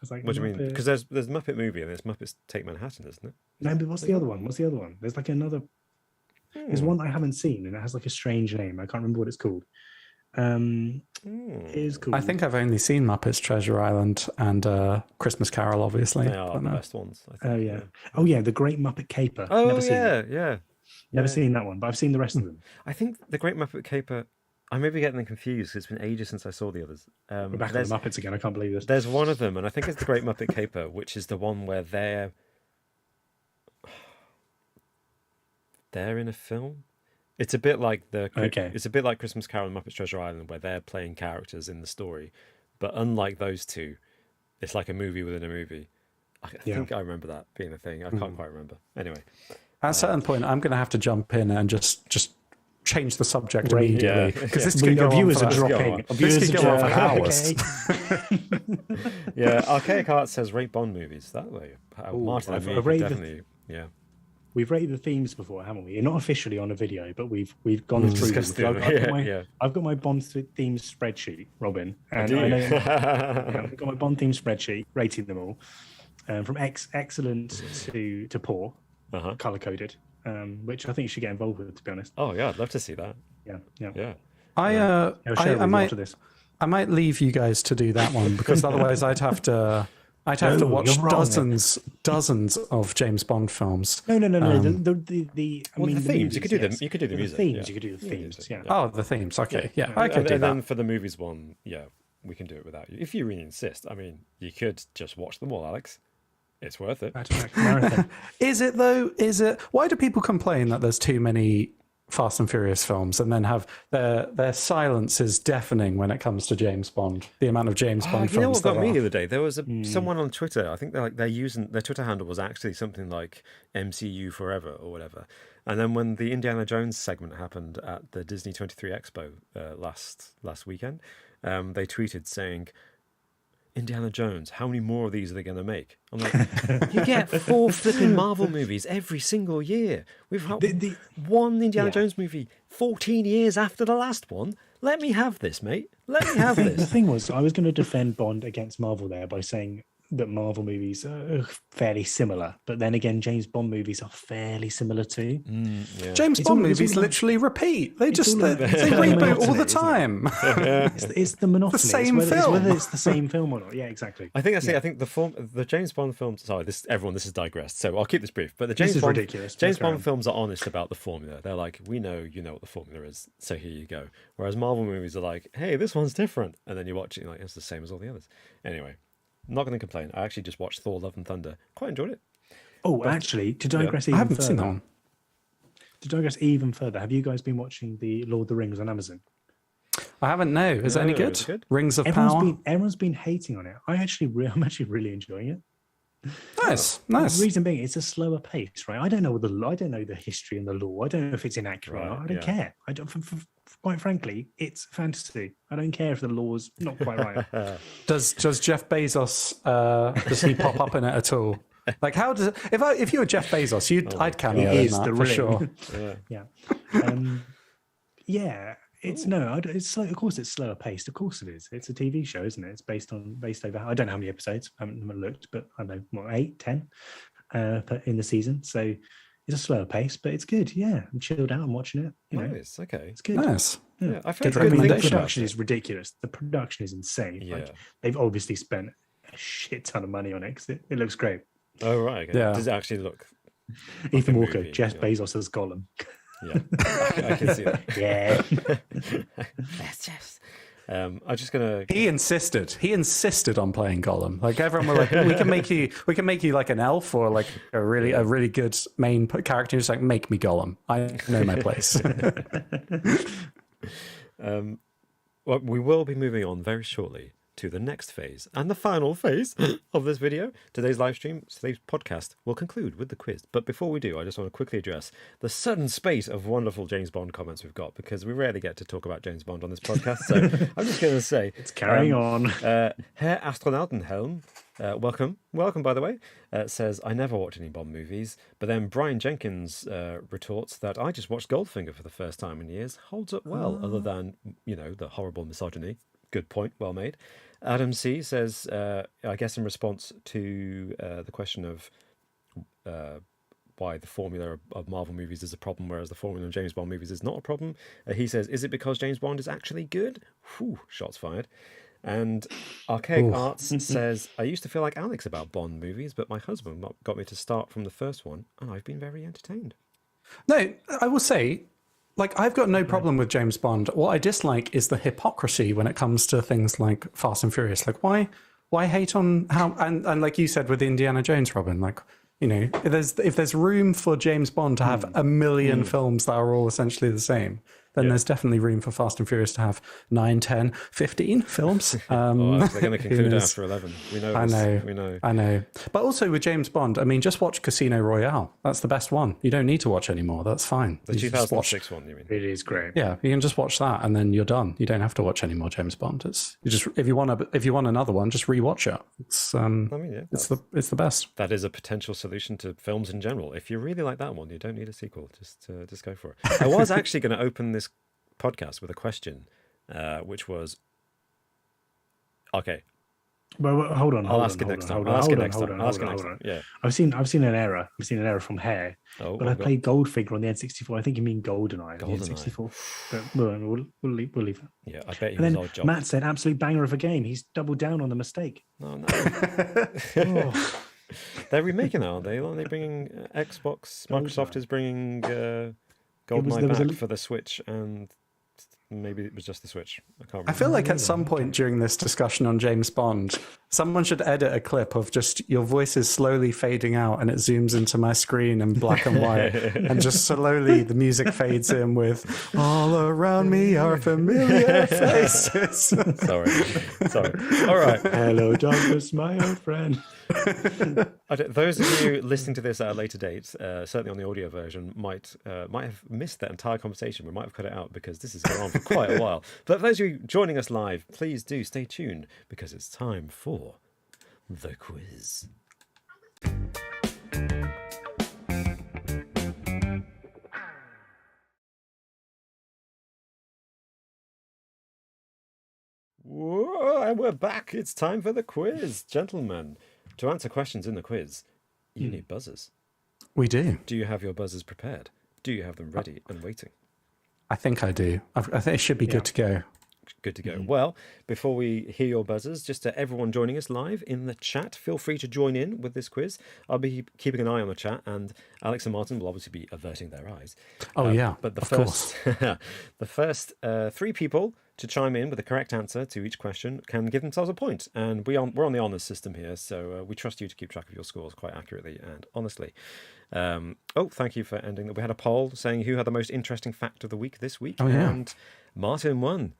Speaker 1: What do you mean? Because there's Muppet Movie and there's Muppets Take Manhattan, isn't it?
Speaker 2: No, but what's the other one? There's another... There's one I haven't seen, and it has a strange name. I can't remember what it's called. It is cool.
Speaker 3: I think I've only seen Muppets Treasure Island and Christmas Carol, obviously.
Speaker 1: They are the best ones, I think.
Speaker 2: Oh, yeah. Oh, yeah, The Great Muppet Caper.
Speaker 1: Oh, yeah.
Speaker 2: Never seen that one, but I've seen the rest of them.
Speaker 1: I think The Great Muppet Caper. I may be getting them confused because it's been ages since I saw the others.
Speaker 2: We're back on the Muppets again. I can't believe this.
Speaker 1: There's one of them, and I think it's The Great Muppet Caper, which is the one where they're in a film. It's a bit like It's a bit like Christmas Carol and Muppets Treasure Island, where they're playing characters in the story, but unlike those two, it's like a movie within a movie. I think I remember that being a thing. I can't quite remember. Anyway,
Speaker 3: at a certain point, I'm going to have to jump in and just change the subject immediately because this could go on
Speaker 2: viewers
Speaker 3: for
Speaker 2: are dropping.
Speaker 3: This could go on for hours.
Speaker 1: Yeah, Archaic Art says rate Bond movies. That way, Martin and me definitely. Yeah.
Speaker 2: We've rated the themes before, haven't we? Not officially on a video, but we've gone through them. I've got my Bond themes spreadsheet, Robin, and I've got my Bond theme spreadsheet, rating them all, from excellent to poor, color coded, which I think you should get involved with, to be honest.
Speaker 1: Oh yeah, I'd love to see that.
Speaker 2: Yeah.
Speaker 3: I might leave you guys to do that one because otherwise I'd have to watch dozens of James Bond films.
Speaker 2: No.
Speaker 1: The themes. You could do them. You could do the music.
Speaker 2: You could do the themes. Yeah.
Speaker 3: Oh, the themes. Okay. Yeah. I could do
Speaker 1: and
Speaker 3: that.
Speaker 1: then for the movies one, we can do it without you. If you really insist. I mean, you could just watch them all, Alex. It's worth it.
Speaker 3: Is it though? Is it? Why do people complain that there's too many Fast and Furious films, and then have their silence is deafening when it comes to James Bond? The amount of James Bond films.
Speaker 1: You know what got me the other day? There was someone on Twitter. I think they're using their Twitter handle was actually something like MCU Forever or whatever. And then when the Indiana Jones segment happened at the Disney 23 Expo last weekend, they tweeted saying, Indiana Jones, how many more of these are they going to make? I'm like, you get 4 flipping Marvel movies every single year. We've had one Indiana Jones movie 14 years after the last one. Let me have this, mate. Let me have this.
Speaker 2: The thing was, I was going to defend Bond against Marvel there by saying that Marvel movies are fairly similar, but then again, James Bond movies are fairly similar too.
Speaker 3: James Bond movies literally repeat. They reboot all the time.
Speaker 2: It's the monopoly.
Speaker 3: The same film.
Speaker 2: Whether it's the same film or not. Yeah, exactly.
Speaker 1: I think I think the James Bond films. Sorry, this is digressed. So I'll keep this brief. But the James Bond films are honest about the formula. They're like, we know you know what the formula is, so here you go. Whereas Marvel movies are like, hey, this one's different, and then you watch it, and you're like, it's the same as all the others. Anyway. Not going to complain. I actually just watched Thor: Love and Thunder. Quite enjoyed it.
Speaker 2: Actually, to digress even further. I haven't seen that one. To digress even further, have you guys been watching the Lord of the Rings on Amazon?
Speaker 3: I haven't. No, is that any good?
Speaker 1: Is it good?
Speaker 3: Rings of Power.
Speaker 2: Everyone's been hating on it. I'm actually really enjoying it.
Speaker 3: Nice.
Speaker 2: The reason being, it's a slower pace, right? I don't know the history and the law. I don't know if it's inaccurate. Right, I don't care. I don't. Quite frankly, it's fantasy. I don't care if the law's not quite right.
Speaker 3: Does Jeff Bezos does he pop up in it at all? Like, how does if you were Jeff Bezos, I'd cameo in that for sure.
Speaker 2: It's of course it's slower paced. Of course it is. It's a TV show, isn't it? It's based over. I don't know how many episodes. I haven't looked, but I know 8, 10 in the season. So it's a slower pace, but it's good. Yeah, I'm chilled out. I'm watching it.
Speaker 1: Nice. Okay.
Speaker 2: It's good.
Speaker 3: Nice.
Speaker 1: Yeah, I
Speaker 2: feel the production is ridiculous. The production is insane.
Speaker 1: Yeah.
Speaker 2: Like, they've obviously spent a shit ton of money on it because it looks great.
Speaker 1: Oh right. Okay. Yeah. Does it actually look?
Speaker 2: Ethan Walker, Jeff Bezos as Gollum.
Speaker 1: Yeah, I can see that.
Speaker 2: Yeah.
Speaker 1: Yes. I'm just gonna.
Speaker 3: He insisted on playing Gollum. Like, everyone were like, we can make you like an elf or like a really good main character. Just like, make me Gollum. I know my place.
Speaker 1: Well, we will be moving on very shortly to the next phase and the final phase of this video. Today's podcast will conclude with the quiz. But before we do, I just want to quickly address the sudden spate of wonderful James Bond comments we've got, because we rarely get to talk about James Bond on this podcast. So I'm just going to say,
Speaker 2: it's carrying on.
Speaker 1: Herr Astronautenhelm, welcome, by the way, says, I never watch any Bond movies. But then Brian Jenkins retorts that I just watched Goldfinger for the first time in years. Holds up well, other than, the horrible misogyny. Good point, well made. Adam C says, I guess in response to the question of why the formula of Marvel movies is a problem, whereas the formula of James Bond movies is not a problem, he says, is it because James Bond is actually good? Whew, shots fired. And Archaic Arts says, I used to feel like Alex about Bond movies, but my husband got me to start from the first one, and I've been very entertained.
Speaker 3: No, I will say, like, I've got no problem with James Bond. What I dislike is the hypocrisy when it comes to things like Fast and Furious. Like, why hate on how, and like you said with Indiana Jones, Robin, like, you know, if there's room for James Bond to have a million films that are all essentially the same, then there's definitely room for Fast and Furious to have 9, 10, 15 films.
Speaker 1: They're going to conclude after 11. We know this.
Speaker 3: I know. But also with James Bond, I mean, just watch Casino Royale. That's the best one. You don't need to watch anymore. That's fine.
Speaker 1: The 2006 one, you mean?
Speaker 2: It is great.
Speaker 3: Yeah, you can just watch that and then you're done. You don't have to watch any more James Bond. It's you just if you want another one, just rewatch it. It's it's the best.
Speaker 1: That is a potential solution to films in general. If you really like that one, you don't need a sequel. Just go for it. I was actually going to open this podcast with a question, which was okay.
Speaker 2: Well, hold on.
Speaker 1: I'll ask it next time. I'll ask it next time. Yeah.
Speaker 2: I've seen an error. I've seen an error from Hair. But I played Goldfinger on the N64. I think you mean GoldenEye. The N64. But we'll leave that.
Speaker 1: Yeah, I bet he
Speaker 2: was
Speaker 1: odd job.
Speaker 2: Matt said, absolute banger of a game. He's doubled down on the mistake.
Speaker 1: Oh, no. They're remaking that, aren't they? Aren't they bringing Xbox? Microsoft is bringing GoldenEye back for the Switch, and maybe it was just the Switch. I can't remember.
Speaker 3: I feel like at some point during this discussion on James Bond, someone should edit a clip of just your voices slowly fading out and it zooms into my screen in black and white and just slowly the music fades in with all around me are familiar faces.
Speaker 1: Sorry. All right.
Speaker 2: Hello, darkness, my old friend.
Speaker 1: Those of you listening to this at a later date, certainly on the audio version, might have missed that entire conversation. We might have cut it out because this has gone on for quite a while. But for those of you joining us live, please do stay tuned because it's time for the quiz. Whoa, and we're back. It's time for the quiz, gentlemen. To answer questions in the quiz, you need buzzers.
Speaker 3: We do.
Speaker 1: Do you have your buzzers prepared? Do you have them ready and waiting?
Speaker 3: I think I do. I think it should be good to go.
Speaker 1: Good to go. Well, before we hear your buzzers, just to everyone joining us live in the chat, feel free to join in with this quiz. I'll be keeping an eye on the chat, and Alex and Martin will obviously be averting their eyes. But the first 3 people to chime in with the correct answer to each question can give themselves a point. And we're on the honours system here, so we trust you to keep track of your scores quite accurately and honestly. Thank you for ending that. We had a poll saying who had the most interesting fact of the week this week, and Martin won.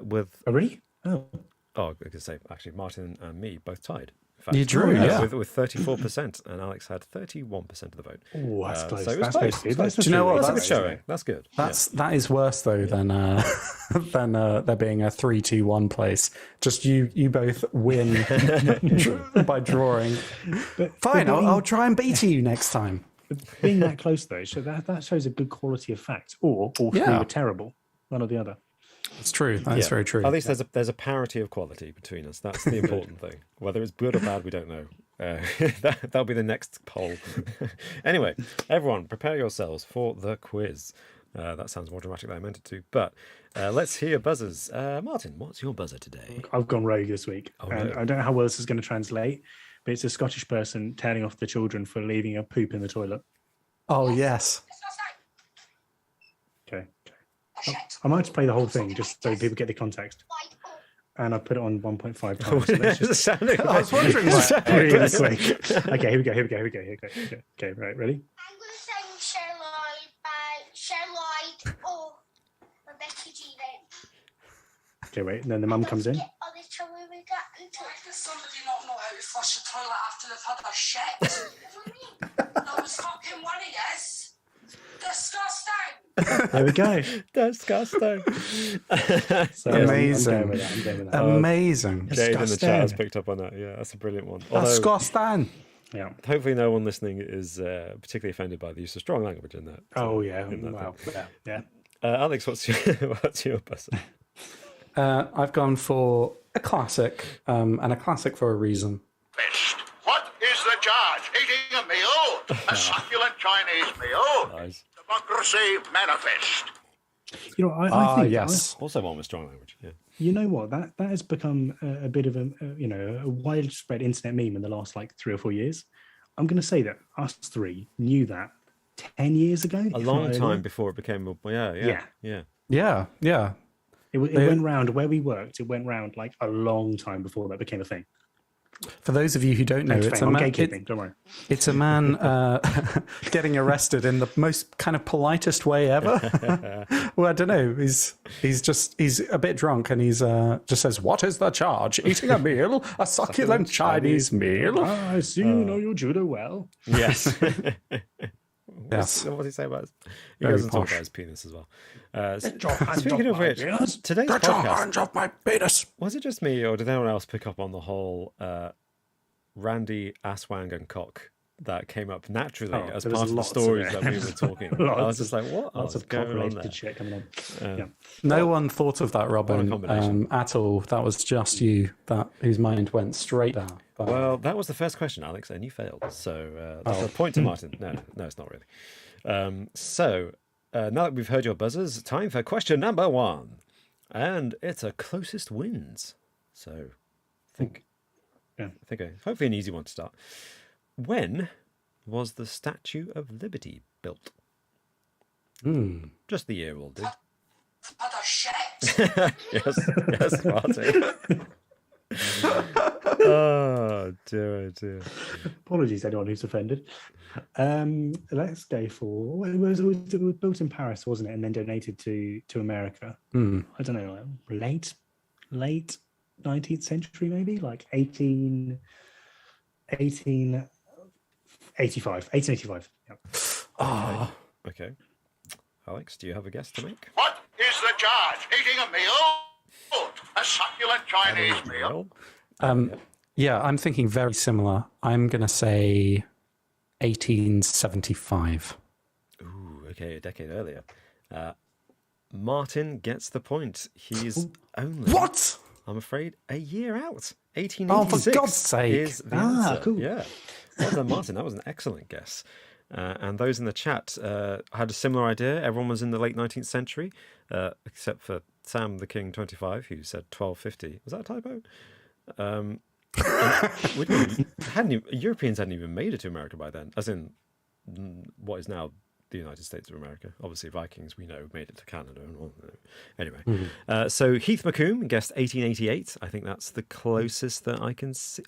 Speaker 1: With
Speaker 2: really?
Speaker 1: I could say actually Martin and me both tied. In fact,
Speaker 3: you drew,
Speaker 1: with 34%, and Alex had 31% of the vote.
Speaker 2: Oh, that's close.
Speaker 1: So it was
Speaker 2: close.
Speaker 1: Do you know what? That's a good showing. That's good.
Speaker 3: That is worse though than there being a 3-2-1 place. Just you both win by drawing. Fine, I'll try and beat you next time.
Speaker 2: Being that close though, so that shows a good quality of fact. Or all three were terrible, one or the other.
Speaker 3: It's true. That's very true.
Speaker 1: At least there's a parity of quality between us. That's the important thing. Whether it's good or bad, we don't know. That'll be the next poll. Anyway, everyone, prepare yourselves for the quiz. That sounds more dramatic than I meant it to. But let's hear buzzers. Martin, what's your buzzer today?
Speaker 2: I've gone rogue this week.
Speaker 1: No.
Speaker 2: I don't know how well this is going to translate, but it's a Scottish person telling off the children for leaving a poop in the toilet.
Speaker 3: Oh, yes.
Speaker 2: Okay. I might just play the whole thing just so people get the context. And I put it on 1.5 times. So
Speaker 1: I was wondering
Speaker 2: really quick. Okay, here we go. Okay, right, ready?
Speaker 4: I'm going to sing Sherlock by Sherlock or Rebecca G then.
Speaker 2: Okay, wait, and then the mum comes in.
Speaker 4: Does somebody not know how to flush the toilet after they've had a shit? No, it's fucking one of us. Disgusting.
Speaker 2: There we go.
Speaker 1: Disgusting.
Speaker 2: So
Speaker 3: amazing.
Speaker 2: I'm going with that.
Speaker 3: Amazing.
Speaker 1: Jade in the chat has picked up on that. Yeah, that's a brilliant one.
Speaker 3: Disgusting.
Speaker 2: Yeah.
Speaker 1: Hopefully no one listening is particularly offended by the use of strong language in that.
Speaker 2: Oh, yeah. Wow. Yeah.
Speaker 1: Alex, what's your buzzer?
Speaker 3: I've gone for a classic, and a classic for a reason.
Speaker 5: What is the charge? Eating a meal? A succulent Chinese meal?
Speaker 1: Nice.
Speaker 5: Democracy manifest.
Speaker 2: You know, I think
Speaker 3: yes.
Speaker 1: Also one with strong language. Yeah.
Speaker 2: You know what? That has become a bit of a widespread internet meme in the last 3 or 4 years. I'm going to say that us 3 knew that 10 years ago.
Speaker 1: A long time before it became a... Yeah.
Speaker 3: Yeah.
Speaker 2: It went round where we worked. It went round like a long time before that became a thing.
Speaker 3: For those of you who don't know, it's a man.
Speaker 2: Don't worry.
Speaker 3: It's a man getting arrested in the most kind of politest way ever. Well, I don't know. He's a bit drunk, and he's just says, "What is the charge? Eating a meal, a succulent Chinese meal."
Speaker 2: I see you know your judo well.
Speaker 1: Yes.
Speaker 3: Yes.
Speaker 1: What does he say about his... He
Speaker 3: Very
Speaker 1: doesn't talk
Speaker 3: posh.
Speaker 1: about his penis as well.
Speaker 2: Speaking
Speaker 1: of which, today's
Speaker 3: Get your
Speaker 1: podcast...
Speaker 3: hands off my penis.
Speaker 1: Was it just me, or did anyone else pick up on the whole Randy Asswang and cock that came up naturally as
Speaker 2: there was
Speaker 1: part of the
Speaker 2: lots of
Speaker 1: stories
Speaker 2: it.
Speaker 1: that we were talking about? I was just like, what?
Speaker 2: Lots of
Speaker 1: going on
Speaker 2: cock-related
Speaker 1: there?
Speaker 2: shit coming on. Yeah.
Speaker 3: No one thought of that, Robin,
Speaker 1: combination.
Speaker 3: at all. That was just you whose mind went straight down. But,
Speaker 1: Well, that was the first question, Alex, and you failed. So that's a point to Martin. No, it's not really. Now that we've heard your buzzers, time for question number 1. And it's a closest wins. So hopefully an easy one to start. When was the Statue of Liberty built? Just the year will do.
Speaker 4: What a shit.
Speaker 1: Yes, Martin. Oh dear.
Speaker 2: Apologies, anyone who's offended. Let's go for it was built in Paris, wasn't it, and then donated to America. I don't know, like late 19th century, maybe like 1885. Yeah.
Speaker 1: Okay. Alex, do you have a guess to make?
Speaker 5: What is the charge? Eating a meal? A succulent Chinese meal?
Speaker 3: yeah, I'm thinking very similar. I'm going to say 1875.
Speaker 1: Ooh, okay, a decade earlier. Martin gets the point. He's only...
Speaker 3: What?
Speaker 1: I'm afraid a year out. 1886
Speaker 3: Oh, for God's sake.
Speaker 1: is the answer.
Speaker 2: Cool.
Speaker 1: Yeah. Well done, Martin. That was an excellent guess. And those in the chat had a similar idea. Everyone was in the late 19th century, except for Sam the King 25, who said 1250. Was that a typo? Europeans hadn't even made it to America by then, as in what is now the United States of America. Obviously, Vikings, we know, made it to Canada. And all. Anyway, so Heath McComb guessed 1888. I think that's the closest that I can see.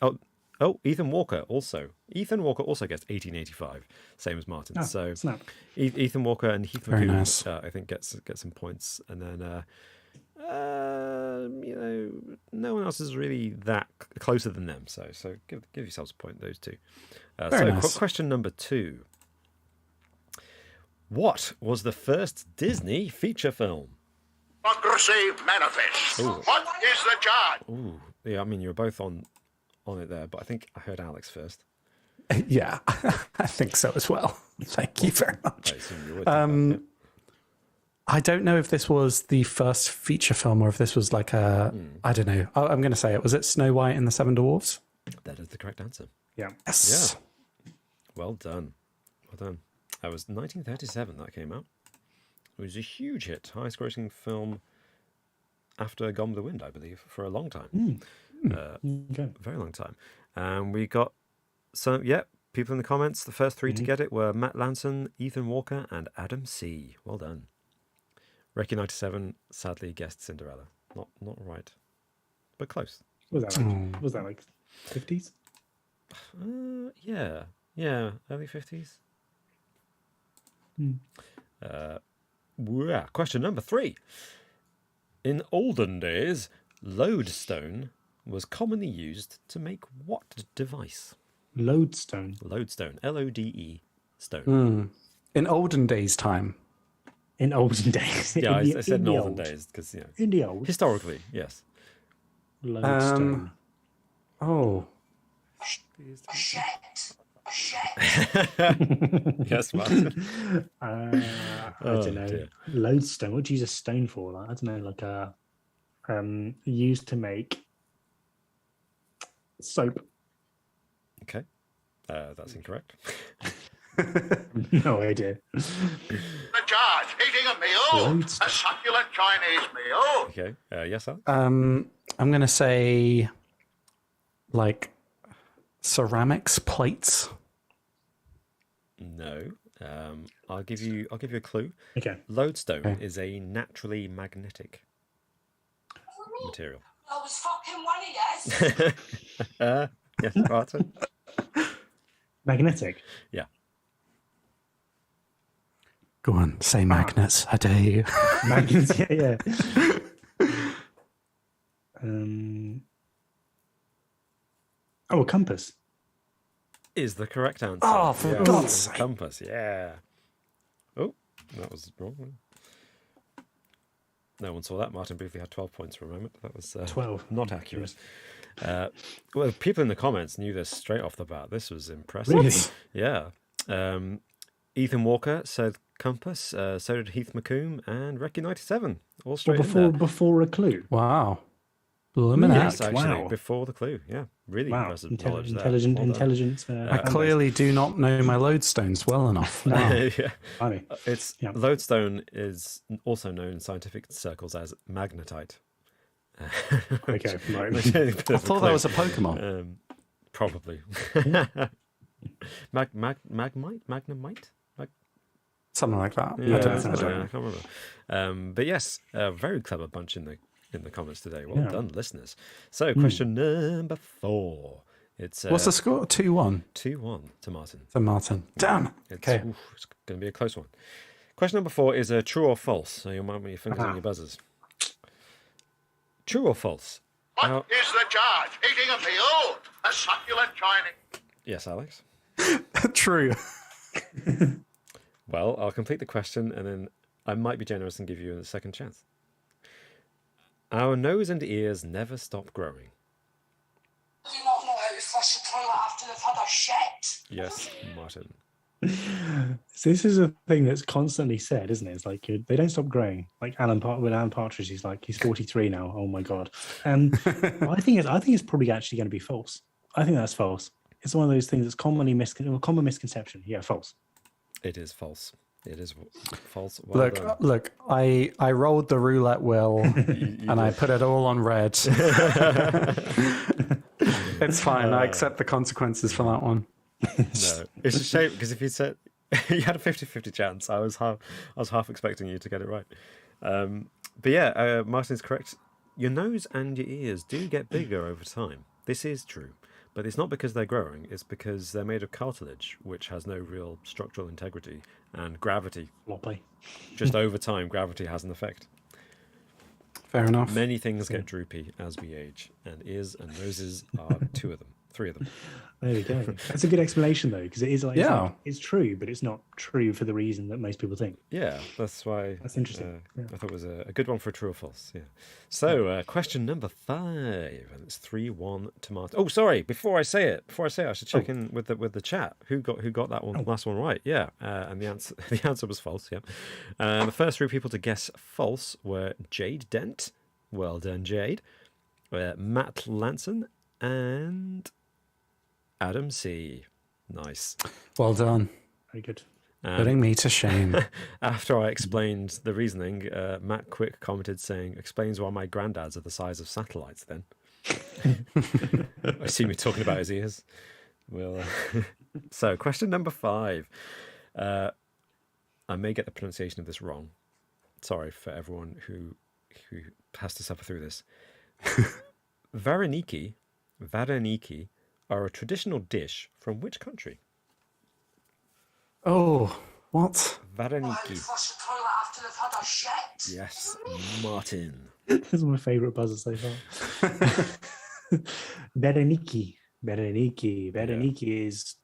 Speaker 1: Oh, Ethan Walker also. Ethan Walker also guessed 1885, same as Martin. So
Speaker 2: snap.
Speaker 1: Ethan Walker and Heath
Speaker 3: Very
Speaker 1: McComb,
Speaker 3: nice.
Speaker 1: I think, get some points, and then no one else is really that closer than them. So give yourselves a point, those two.
Speaker 3: Very nice.
Speaker 1: Question number 2. What was the first Disney feature film?
Speaker 5: Democracy manifest. What is the charge?
Speaker 1: Ooh, yeah, I mean, you're both on it there, but I think I heard Alex first.
Speaker 3: Yeah, I think so as well. Thank you very much.
Speaker 1: I assume you would. Yeah.
Speaker 3: I don't know if this was the first feature film or if this was like a, I don't know. I'm going to say it. Was it Snow White and the Seven Dwarfs?
Speaker 1: That is the correct answer.
Speaker 2: Yeah.
Speaker 3: Yes.
Speaker 1: Yeah. Well done. That was 1937 that came out. It was a huge hit, highest grossing film after Gone with the Wind, I believe, for a long time.
Speaker 2: Okay.
Speaker 1: Very long time. And we got some, people in the comments. The first 3 to get it were Matt Lanson, Ethan Walker, and Adam C. Well done. Recce 97 sadly guessed Cinderella. Not right, but close.
Speaker 2: Was that like 50s?
Speaker 1: Yeah, early 50s. Question number 3. In olden days, lodestone was commonly used to make what device?
Speaker 2: Lodestone.
Speaker 1: Lodestone. Lode stone.
Speaker 3: In olden days time.
Speaker 2: In olden days.
Speaker 1: Yeah, I said in
Speaker 2: the
Speaker 1: olden
Speaker 2: old.
Speaker 1: daes because
Speaker 2: In the old.
Speaker 1: historically, yes.
Speaker 2: Lodestone.
Speaker 3: Oh.
Speaker 4: A shit.
Speaker 1: Yes, Martin.
Speaker 2: I don't know.
Speaker 1: Dear.
Speaker 2: Lodestone. What do you use a stone for? Like, I don't know, like used to make soap.
Speaker 1: Okay, that's incorrect.
Speaker 2: No idea.
Speaker 5: The charge. Eating a meal? A succulent Chinese meal?
Speaker 1: Okay, yes, Alex?
Speaker 3: I'm going to say like ceramics plates.
Speaker 1: No. I'll give you a clue.
Speaker 2: Okay.
Speaker 1: Lodestone is a naturally magnetic material.
Speaker 4: I was fucking one of yes.
Speaker 1: Yes, Martin.
Speaker 2: Magnetic.
Speaker 1: Yeah.
Speaker 3: Go on, say magnets. I dare you.
Speaker 2: Magnets. Yeah. A compass.
Speaker 1: Is the correct answer.
Speaker 3: Oh, for God's sake.
Speaker 1: Compass, yeah. Oh, that was wrong. No one saw that. Martin briefly had 12 points for a moment. That was
Speaker 2: 12.
Speaker 1: Not accurate. Well, people in the comments knew this straight off the bat. This was impressive.
Speaker 2: Really?
Speaker 1: Yeah. Ethan Walker said compass. So did Heath McComb and Recce97. All straight in there.
Speaker 2: Before a clue.
Speaker 3: Wow. Blimmin'
Speaker 1: Yes,
Speaker 3: heck.
Speaker 1: actually,
Speaker 2: Wow.
Speaker 1: before the clue. Yeah, really
Speaker 2: Wow.
Speaker 1: impressive knowledge there.
Speaker 2: Intelligent.
Speaker 1: Well done.
Speaker 2: Intelligence.
Speaker 3: I clearly do not know my lodestones well enough. Wow.
Speaker 1: Yeah.
Speaker 2: Funny.
Speaker 1: It's
Speaker 2: Yeah.
Speaker 1: lodestone is also known in scientific circles as magnetite.
Speaker 2: Okay, right.
Speaker 3: I thought that was a Pokemon.
Speaker 1: Probably. Magnemite?
Speaker 3: Something like that.
Speaker 1: Yeah,
Speaker 3: I don't
Speaker 2: sounds
Speaker 3: know.
Speaker 2: right.
Speaker 1: I can't remember. But yes, a very clever bunch in the comments today. Well done, listeners. So, question number 4. It's
Speaker 3: What's the score? 2-1
Speaker 1: 2-1 to Martin.
Speaker 3: to Martin. Damn.
Speaker 1: It's
Speaker 3: Okay.
Speaker 1: going to be a close one. Question number 4 is a true or false. So you might want your fingers on your buzzers. True or false?
Speaker 5: What is the charge? Eating a meal? A succulent Chinese.
Speaker 1: Yes, Alex.
Speaker 3: True.
Speaker 1: Well, I'll complete the question and then I might be generous and give you a second chance. Our nose and ears never stop growing.
Speaker 4: Do you not know how to flush the toilet after they've had a shit?
Speaker 1: Yes, Martin.
Speaker 2: So this is a thing that's constantly said, isn't it? It's like they don't stop growing. Like Alan Partridge, he's 43 now. Oh my god. I think it's probably actually going to be false. I think that's false. It's one of those things that's common misconception. Yeah, false.
Speaker 1: It is false. It is false. Well done.
Speaker 3: Look, I rolled the roulette wheel and I put it all on red. It's fine. I accept the consequences for that one.
Speaker 1: No, it's a shame because if you said you had a 50-50 chance, I was half expecting you to get it right. But yeah, Martin's correct. Your nose and your ears do get bigger over time. This is true, but it's not because they're growing. It's because they're made of cartilage, which has no real structural integrity, and gravity.
Speaker 2: Floppy.
Speaker 1: Just over time, gravity has an effect.
Speaker 3: Fair enough.
Speaker 1: Many things get droopy as we age, and ears and noses are 2 of them. 3 of them.
Speaker 2: There we go. That's a good explanation though, because it is like, it's true, but it's not true for the reason that most people think.
Speaker 1: Yeah, that's why.
Speaker 2: That's interesting.
Speaker 1: I thought it was a good one for true or false. Yeah. So, question number 5, and it's 3-1 to Martin. Oh, sorry. Before I say it, I should check in with the chat. Who got that one last one right? Yeah, and the answer was false. Yeah. The first 3 people to guess false were Jade Dent. Well done, Jade. Matt Lanson and Adam C. Nice.
Speaker 3: Well done.
Speaker 2: Very good.
Speaker 3: Putting me to shame.
Speaker 1: After I explained the reasoning, Matt Quick commented saying, explains why my granddads are the size of satellites then. I assume you're talking about his ears. Well, so question number 5. I may get the pronunciation of this wrong. Sorry for everyone who has to suffer through this. Vareniki are a traditional dish from which country?
Speaker 3: Oh, what?
Speaker 4: How do you
Speaker 1: Vareniki.
Speaker 4: flush the toilet after they've had a shit?
Speaker 1: Yes, Martin.
Speaker 2: This is my favourite buzzer so far. Bereniki is.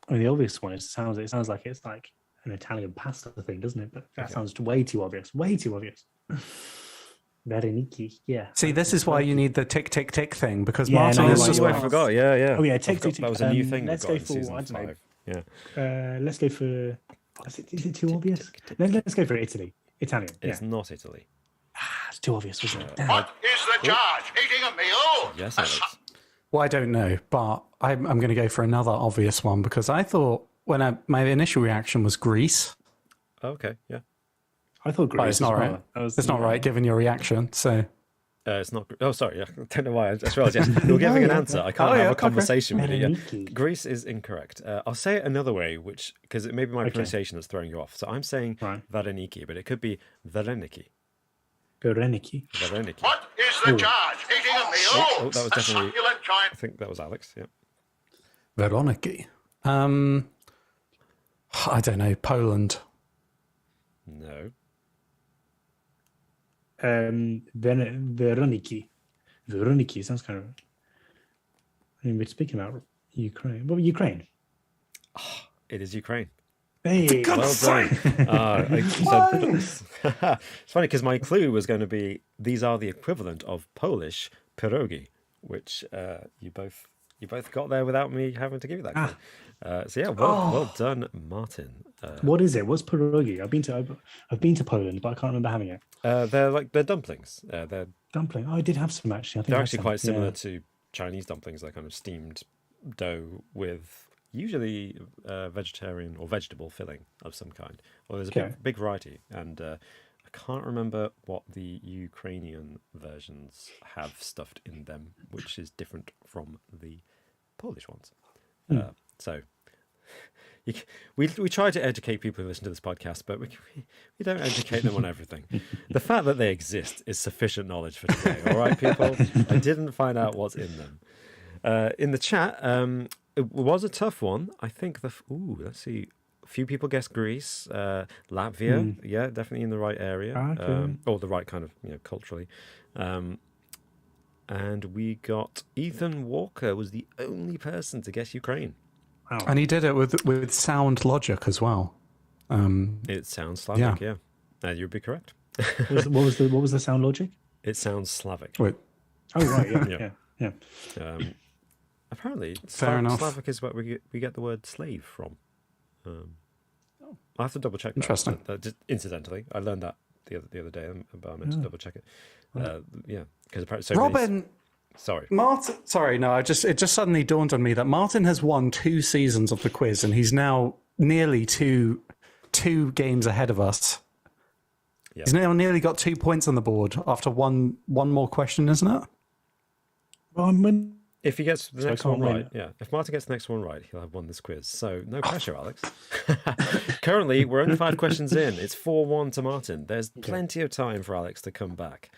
Speaker 2: I mean, the obvious one. It sounds like it's like an Italian pasta thing, doesn't it? But that sounds way too obvious. Way too obvious. Bereniki, yeah.
Speaker 3: See, this is why you need the tick, tick, tick thing, because
Speaker 2: Yeah,
Speaker 3: Martin
Speaker 2: no,
Speaker 3: is
Speaker 2: like
Speaker 3: just
Speaker 2: you
Speaker 1: I
Speaker 2: are.
Speaker 1: forgot. Yeah.
Speaker 2: Oh yeah,
Speaker 1: I
Speaker 2: tick,
Speaker 1: forgot
Speaker 2: tick,
Speaker 1: that was a new thing.
Speaker 2: Let's
Speaker 1: we got
Speaker 2: go
Speaker 1: in
Speaker 2: for
Speaker 1: season
Speaker 2: I don't know.
Speaker 1: 5. Yeah.
Speaker 2: Let's go for. Is it too obvious? Let's go for Italy. Italian. Yeah.
Speaker 1: It's not Italy.
Speaker 2: It's too obvious, wasn't it? Damn.
Speaker 5: What is the charge? Eating a meal?
Speaker 1: Yes,
Speaker 5: A
Speaker 1: Alex.
Speaker 3: Well, I don't know, but I'm going to go for another obvious one because I thought my initial reaction was Greece.
Speaker 1: Okay, yeah.
Speaker 2: I thought Greece.
Speaker 3: But it's not
Speaker 2: as
Speaker 3: right.
Speaker 2: well. That was-
Speaker 3: It's not right given your reaction. So
Speaker 1: It's not. Oh, sorry. I don't know why. I just realised. Yes, you're giving an answer. I can't have a conversation with you. Yeah. Greece is incorrect. I'll say it another way, because it may be my pronunciation that's throwing you off. So I'm saying Vareniki, but it could be Vareniki.
Speaker 2: Vareniki.
Speaker 5: What is the charge? Eating a meal?
Speaker 1: Oh, that was definitely.
Speaker 5: Succulent Chinese.
Speaker 1: I think that was Alex. Yeah.
Speaker 3: Veroniki. I don't know. Poland.
Speaker 1: No.
Speaker 2: Veroniki. Veroniki sounds kind of. I mean, we're speaking about Ukraine. What Ukraine?
Speaker 1: It is Ukraine.
Speaker 2: Hey,
Speaker 1: well done. It's funny because my clue was going to be these are the equivalent of Polish pierogi, which you both got there without me having to give you that clue. So yeah, well done, Martin.
Speaker 2: What is it? What's pierogi? I've been to Poland, but I can't remember having it.
Speaker 1: They're dumplings. They're
Speaker 2: dumpling. Oh, I did have some actually.
Speaker 1: They're actually quite similar to Chinese dumplings. They're kind of steamed dough with usually vegetarian or vegetable filling of some kind. Well, there's a big variety, and I can't remember what the Ukrainian versions have stuffed in them, which is different from the Polish ones. So we try to educate people who listen to this podcast, but we don't educate them on everything. The fact that they exist is sufficient knowledge for today. All right, people? I didn't find out what's in them. In the chat, it was a tough one. I think let's see. A few people guessed Greece, Latvia. Yeah, definitely in the right area, or the right kind of culturally. And we got Ethan Walker was the only person to guess Ukraine.
Speaker 3: Wow. And he did it with sound logic as well.
Speaker 1: It sounds Slavic, yeah. And you'd be correct.
Speaker 2: What was the sound logic?
Speaker 1: It sounds Slavic.
Speaker 3: Wait.
Speaker 2: Oh right, yeah.
Speaker 1: Apparently,
Speaker 3: fair enough.
Speaker 1: Slavic is what we get the word slave from. I have to double check that.
Speaker 3: Interesting.
Speaker 1: Just incidentally, I learned that the other day, but I meant to double check it. Because apparently,
Speaker 3: Robin.
Speaker 1: Sorry,
Speaker 3: Martin. Sorry, no. It just suddenly dawned on me that Martin has won 2 seasons of the quiz, and he's now nearly two games ahead of us. Yep. He's now nearly got 2 points on the board after one more question, isn't it?
Speaker 2: Well,
Speaker 1: if he gets the next one right, if Martin gets the next one right, he'll have won this quiz. So no pressure, Alex. Currently, we're only 5 questions in. It's 4-1 to Martin. There's plenty of time for Alex to come back.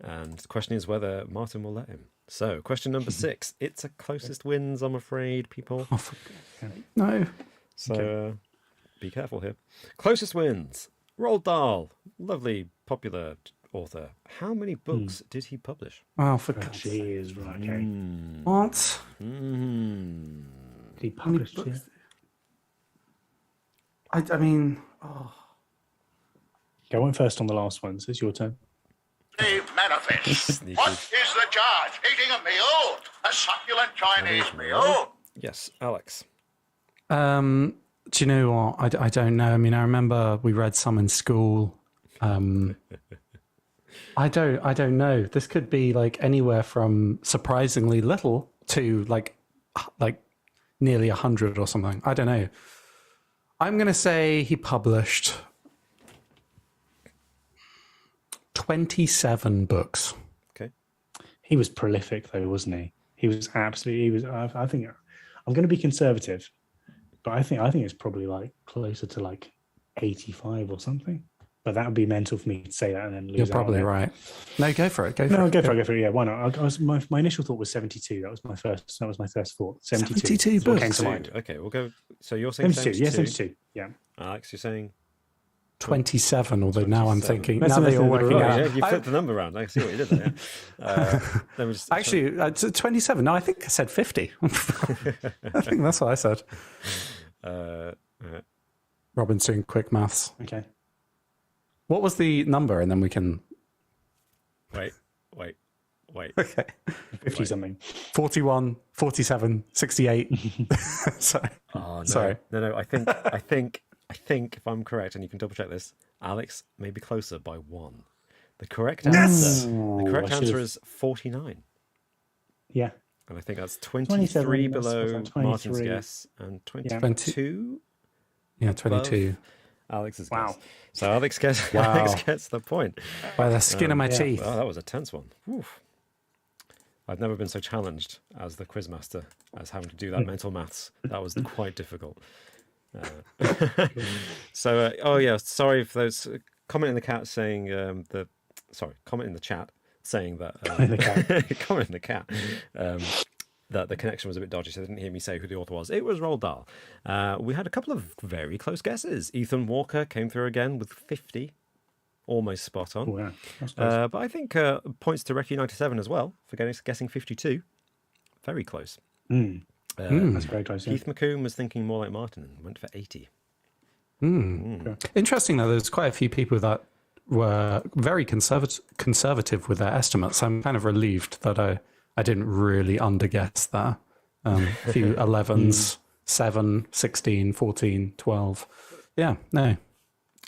Speaker 1: And the question is whether Martin will let him. So, question number 6. It's a closest wins, I'm afraid, people.
Speaker 3: No.
Speaker 1: So, be careful here. Closest wins. Roald Dahl, lovely, popular author. How many books did he publish?
Speaker 3: Oh, for God's
Speaker 2: sake. Jeez, right, okay.
Speaker 3: What?
Speaker 2: Did he publish books?
Speaker 3: I mean...
Speaker 2: I went first on the last one, so it's your turn.
Speaker 5: Manifest. What is the charge? Eating a meal? A succulent Chinese meal?
Speaker 1: Yes, Alex.
Speaker 3: Do you know what? I don't know. I mean, I remember we read some in school. I don't know. This could be like anywhere from surprisingly little to like nearly 100 or something. I don't know. I'm going to say he published 27 books.
Speaker 1: Okay.
Speaker 2: He was prolific though, wasn't he? He was absolutely. I think I'm going to be conservative, but I think it's probably like closer to like 85 or something. But that would be mental for me to say that and then lose.
Speaker 3: You're probably right. No, go for it. Go for it.
Speaker 2: Yeah, why not? My initial thought was 72. That was my first thought.
Speaker 3: 72
Speaker 2: books. What came to mind.
Speaker 1: Okay, we'll go. So you're saying 72?
Speaker 2: Yeah, 72. Yeah.
Speaker 1: Alex, you're saying
Speaker 3: 27. Although 27. Now I'm thinking.
Speaker 2: Now
Speaker 3: they're all working out.
Speaker 1: Yeah, you flipped the number around. I see what you did there. Let me just
Speaker 3: actually, 27. No, I think I said 50. I think that's what I said. Robin's doing quick maths.
Speaker 2: Okay.
Speaker 3: What was the number? And then we can...
Speaker 1: Wait.
Speaker 3: Okay.
Speaker 2: 50 something.
Speaker 3: 41, 47, 68. Sorry.
Speaker 1: Oh, no.
Speaker 3: Sorry.
Speaker 1: No. I think if I'm correct, and you can double check this, Alex may be closer by 1. The correct answer. The correct answer is 49.
Speaker 2: Yeah.
Speaker 1: And I think that's 23 below Martin's guess and 22.
Speaker 3: Yeah, 22.
Speaker 1: Alex's
Speaker 2: Wow.
Speaker 1: guess. So Alex gets the point.
Speaker 3: By the skin of my
Speaker 2: yeah.
Speaker 3: teeth.
Speaker 1: Oh, that was a tense one. Oof. I've never been so challenged as the quizmaster as having to do that mental maths. That was quite difficult. Sorry for those. Comment in the chat saying comment in the chat saying that comment in the cat that the connection was a bit dodgy, so they didn't hear me say who the author was. It was Roald Dahl. We had a couple of very close guesses. Ethan Walker came through again with 50, almost spot on.
Speaker 2: Oh, yeah. That's close.
Speaker 1: But I think points to Recce 97 as well for guessing 52. Very close.
Speaker 2: That's very close. Yeah.
Speaker 1: Keith McComb was thinking more like Martin and went for 80.
Speaker 3: Interesting, though, there's quite a few people that were very conservative with their estimates. I'm kind of relieved that I didn't really underguess that. A few 11s, 7, 16, 14, 12. Yeah, no.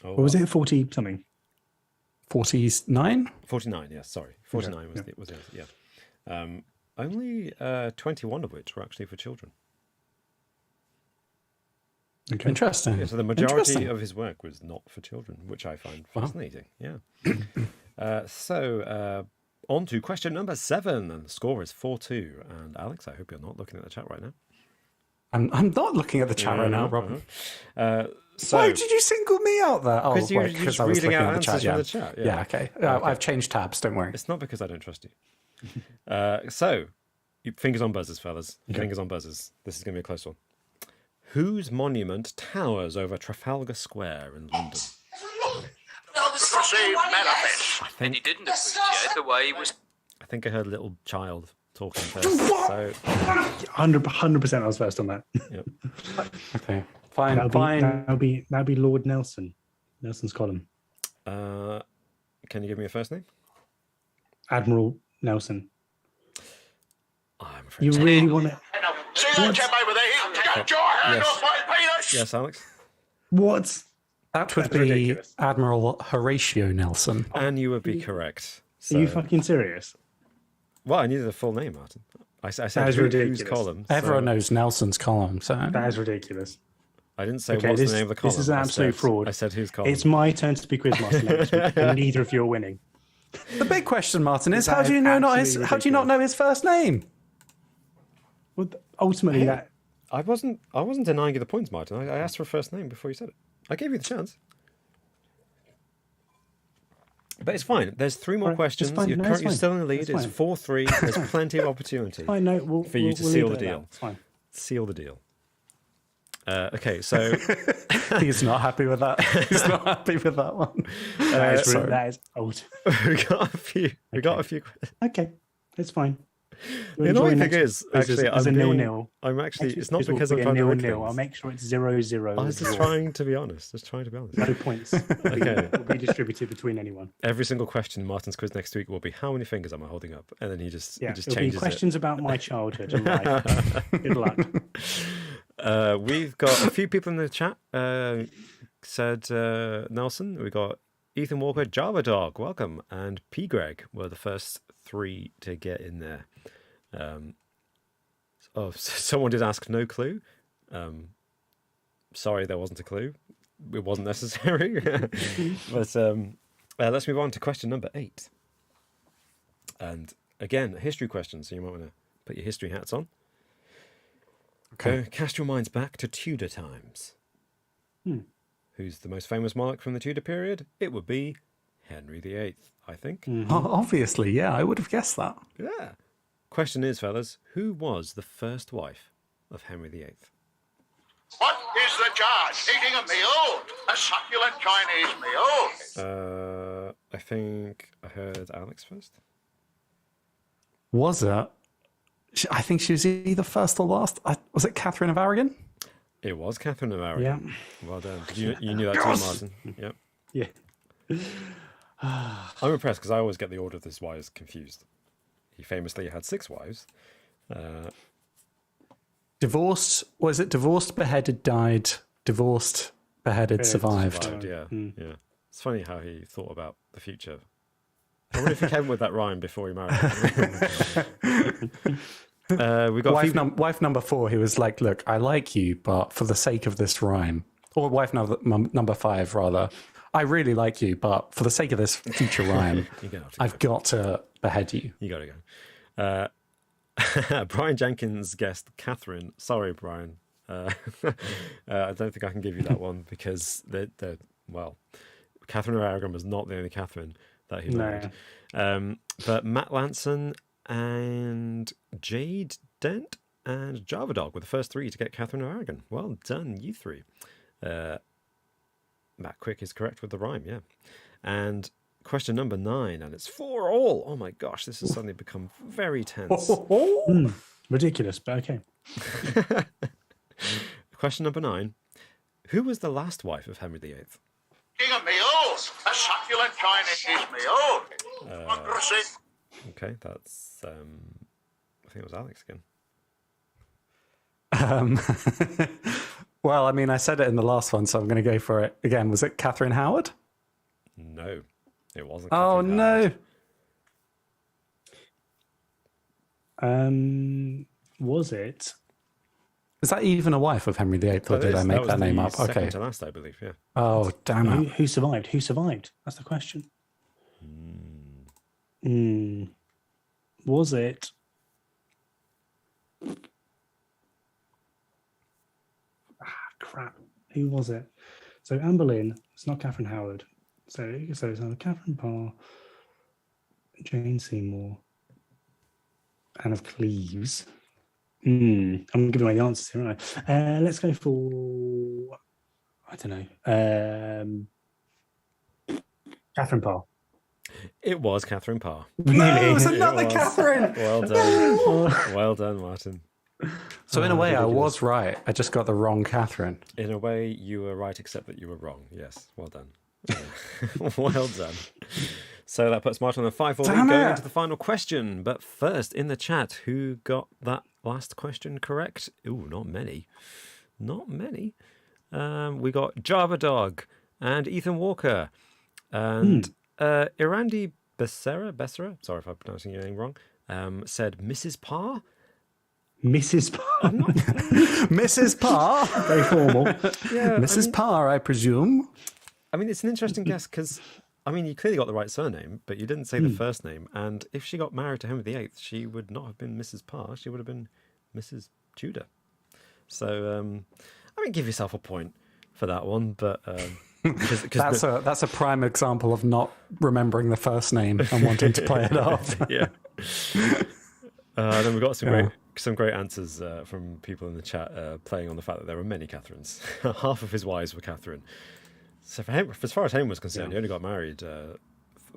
Speaker 2: What was it? 40 something?
Speaker 3: 49?
Speaker 1: 49, yes, sorry. 49 was the answer, yeah. Only 21 of which were actually for children.
Speaker 2: Okay.
Speaker 3: Interesting.
Speaker 1: Yeah, so the majority of his work was not for children, which I find fascinating. Yeah. On to question number 7, and the score is 4-2. And Alex, I hope you're not looking at the chat right now.
Speaker 3: I'm not looking at the chat right now, Robin.
Speaker 1: So,
Speaker 3: Why did you single me out there? Oh,
Speaker 1: because you're
Speaker 3: wait,
Speaker 1: just
Speaker 3: I was
Speaker 1: reading
Speaker 3: looking
Speaker 1: out
Speaker 3: at the
Speaker 1: answers
Speaker 3: chat.
Speaker 1: from the chat.
Speaker 3: Yeah, okay. I've changed tabs, don't worry.
Speaker 1: It's not because I don't trust you. Fingers on buzzers, fellas. Okay. Fingers on buzzers. This is going to be a close one. Whose monument towers over Trafalgar Square in London?
Speaker 5: Received manifest.
Speaker 6: And he didn't appreciate the way he was.
Speaker 1: I think I heard a little child talking first. So
Speaker 2: 100% I was first on that.
Speaker 1: Yep.
Speaker 3: Okay, fine.
Speaker 2: That'll be Lord Nelson. Nelson's column.
Speaker 1: Can you give me a first name?
Speaker 2: Admiral Nelson.
Speaker 1: I'm afraid.
Speaker 2: You really want to?
Speaker 5: See that chap over there? Get your hand off my penis!
Speaker 1: Yes, Alex.
Speaker 2: What?
Speaker 3: That would
Speaker 2: That's
Speaker 3: be
Speaker 2: ridiculous.
Speaker 3: Admiral Horatio Nelson.
Speaker 1: And you would be correct.
Speaker 2: Are you fucking serious?
Speaker 1: Well, I needed a full name, Martin. I said
Speaker 2: That is
Speaker 1: whose
Speaker 2: ridiculous.
Speaker 1: column.
Speaker 3: Everyone knows Nelson's column, so
Speaker 2: That is ridiculous.
Speaker 1: I didn't say
Speaker 2: Okay,
Speaker 1: what's
Speaker 2: this-
Speaker 1: the name of the column.
Speaker 2: this is an
Speaker 1: I
Speaker 2: absolute
Speaker 1: said-
Speaker 2: fraud.
Speaker 1: I said whose column.
Speaker 2: It's my turn to be quizmaster next week, and neither of you are winning.
Speaker 3: the big question, Martin, is
Speaker 2: That
Speaker 3: how do you
Speaker 2: is
Speaker 3: know
Speaker 2: absolutely
Speaker 3: how do you not know his first name?
Speaker 2: Well, ultimately, that
Speaker 1: I wasn't denying you the points, Martin. I asked for a first name before you said it. I gave you the chance. But it's fine. There's 3 more
Speaker 2: Right,
Speaker 1: questions.
Speaker 2: it's fine.
Speaker 1: You're
Speaker 2: No, it's
Speaker 1: currently
Speaker 2: fine.
Speaker 1: still in the lead.
Speaker 2: It's
Speaker 1: It's
Speaker 2: fine.
Speaker 1: 4-3. There's plenty of opportunity
Speaker 2: I know.
Speaker 1: for you to
Speaker 2: we'll
Speaker 1: seal
Speaker 2: leave
Speaker 1: the
Speaker 2: it at
Speaker 1: deal.
Speaker 2: that. It's fine.
Speaker 1: Seal the deal. Okay, so
Speaker 3: He's not happy with that. He's not happy with that one.
Speaker 2: That is old.
Speaker 1: we got a few. We got a few.
Speaker 2: Okay, it's fine.
Speaker 1: The annoying thing is, actually,
Speaker 2: as a
Speaker 1: I'm being-
Speaker 2: 0-0.
Speaker 1: I'm actually. It's not
Speaker 2: This will
Speaker 1: because
Speaker 2: be
Speaker 1: I'm
Speaker 2: a
Speaker 1: trying to rig
Speaker 2: 0-0. I'll
Speaker 1: things.
Speaker 2: make sure it's 0-0.
Speaker 1: I was just trying to be honest.
Speaker 2: No points.
Speaker 1: Okay.
Speaker 2: Will be distributed between anyone.
Speaker 1: Every single question in Martin's quiz next week will be how many fingers am I holding up, and then he just
Speaker 2: Yeah,
Speaker 1: he just
Speaker 2: it'll be
Speaker 1: changes
Speaker 2: questions about my childhood and life. Good luck.
Speaker 1: it. We've got a few people in the chat. Said Nelson. We got Ethan Walker, Java Dog, welcome, and P Greg were the first 3 to get in there. Someone did ask no clue. Sorry, there wasn't a clue. It wasn't necessary. But let's move on to question number 8. And again, a history question, so you might want to put your history hats on. Okay. Cast your minds back to Tudor times. Who's the most famous monarch from the Tudor period? It would be Henry VIII, I think.
Speaker 3: Obviously, yeah, I would have guessed that.
Speaker 1: Yeah. Question is, fellas, who was the first wife of Henry VIII?
Speaker 5: What is the charge? Eating a meal? A succulent Chinese meal?
Speaker 1: I think I heard Alex first.
Speaker 3: Was it? I think she was either first or last. Was it Catherine of Aragon?
Speaker 1: It was Catherine of Aragon.
Speaker 2: Yeah.
Speaker 1: Well done. You knew that too, Martin. Yep.
Speaker 2: Yeah.
Speaker 1: I'm impressed because I always get the order of his wives confused. He famously had 6 wives.
Speaker 3: Divorced, was it divorced, beheaded, died, divorced, beheaded, survived?
Speaker 1: Yeah. Yeah. It's funny how he thought about the future. I wonder if he came with that rhyme before he married. We got
Speaker 3: Wife number 4, he was like, look, I like you, but for the sake of this rhyme, or wife number 5, rather. I really like you, but for the sake of this future rhyme, I've got to behead you.
Speaker 1: You got to go. Brian Jenkins guessed Catherine. Sorry, Brian. I don't think I can give you that one because Catherine of Aragon was not the only Catherine that he married. But Matt Lanson and Jade Dent and Java Dog were the first 3 to get Catherine of Aragon. Well done, you 3. Matt Quick is correct with the rhyme, yeah. And question number 9, and it's 4-all. Oh my gosh, this has suddenly become very tense.
Speaker 2: Ridiculous, but okay.
Speaker 1: Question number 9. Who was the last wife of Henry VIII?
Speaker 5: Eating a meal, a succulent Chinese meal. Democracy.
Speaker 1: Okay, that's I think it was Alex again.
Speaker 3: Well, I mean, I said it in the last one, so I'm going to go for it again. Was it Catherine Howard?
Speaker 1: No, it wasn't.
Speaker 3: Oh,
Speaker 1: Catherine
Speaker 3: no.
Speaker 1: Howard.
Speaker 2: Was it?
Speaker 3: Is that even a wife of Henry VIII, or did I make that name up?
Speaker 1: Second
Speaker 3: Okay.
Speaker 1: to last, I believe, yeah.
Speaker 3: Oh, damn it.
Speaker 2: Who survived? Who survived? That's the question. Was it? Crap. Who was it? So Anne Boleyn. It's not Catherine Howard. So it's either Catherine Parr, Jane Seymour, Anne of Cleves. I'm giving away the answers here, aren't I? Let's go for, I don't know, Catherine Parr.
Speaker 1: It was Catherine Parr.
Speaker 3: No, it was another Catherine.
Speaker 1: Well done. Well done, Martin.
Speaker 3: So in a way, I was right. I just got the wrong Catherine.
Speaker 1: In a way, you were right, except that you were wrong. Yes, well done. Well done. So that puts Martin on a 5-4 lead going into the final question. But first, in the chat, who got that last question correct? Ooh, not many. Not many. We got Java Dog and Ethan Walker and Irandi Becerra, sorry if I'm pronouncing your name wrong, said Mrs. Parr.
Speaker 2: Mrs. Parr.
Speaker 3: Mrs. Parr.
Speaker 2: Very formal.
Speaker 3: Yeah, Mrs. Parr, I presume.
Speaker 1: I mean, it's an interesting guess because, I mean, you clearly got the right surname, but you didn't say the first name. And if she got married to Henry VIII, she would not have been Mrs. Parr. She would have been Mrs. Tudor. So, I mean, give yourself a point for that one. But
Speaker 3: that's a prime example of not remembering the first name and wanting to play it off.
Speaker 1: Yeah. Then we got some great answers from people in the chat playing on the fact that there were many Catherines. Half of his wives were Catherine. So for him, as far as him was concerned, he only got married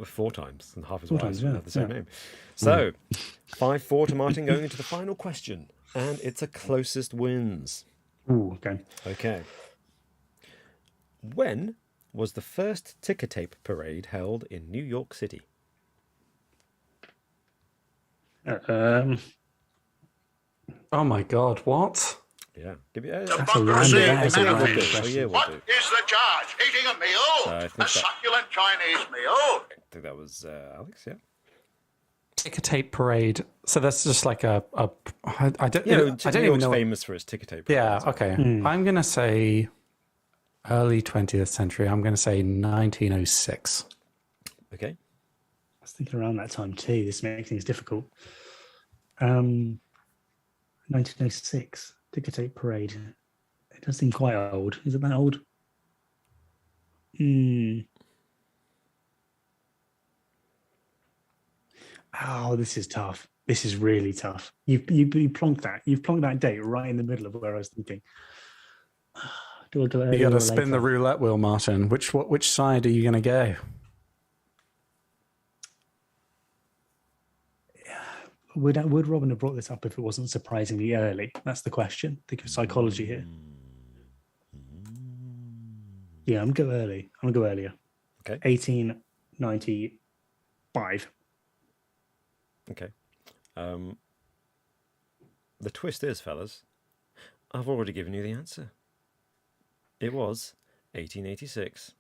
Speaker 1: 4 times, and half his wives had the same name. So 5-4 to Martin going into the final question, and it's a closest wins.
Speaker 2: Ooh, okay.
Speaker 1: Okay. When was the first ticker tape parade held in New York City?
Speaker 3: Oh my God, what?
Speaker 1: Yeah. Give you
Speaker 5: Democracy.
Speaker 1: What is
Speaker 5: the charge? Eating a meal? A succulent Chinese meal?
Speaker 1: I think that was Alex, yeah.
Speaker 3: Ticker tape parade. So that's just like I don't
Speaker 1: New
Speaker 3: even know.
Speaker 1: famous for its ticker tape parade.
Speaker 3: Yeah, okay. I'm going to say early 20th century. I'm going to say 1906.
Speaker 1: Okay.
Speaker 2: I was thinking around that time too. This makes things difficult. 1906 ticker tape parade. It does seem quite old. Is it that old? Oh, this is tough. This is really tough. You plonked that. You've plonked that date right in the middle of where I was thinking. Do I go early?
Speaker 3: You got to spin the roulette wheel, Martin. Which side are you going to go?
Speaker 2: Would Robin have brought this up if it wasn't surprisingly early? That's the question. Think of psychology here. Yeah, I'm going to go early. I'm going to go earlier.
Speaker 1: Okay.
Speaker 2: 1895.
Speaker 1: Okay. The twist is, fellas, I've already given you the answer. It was 1886.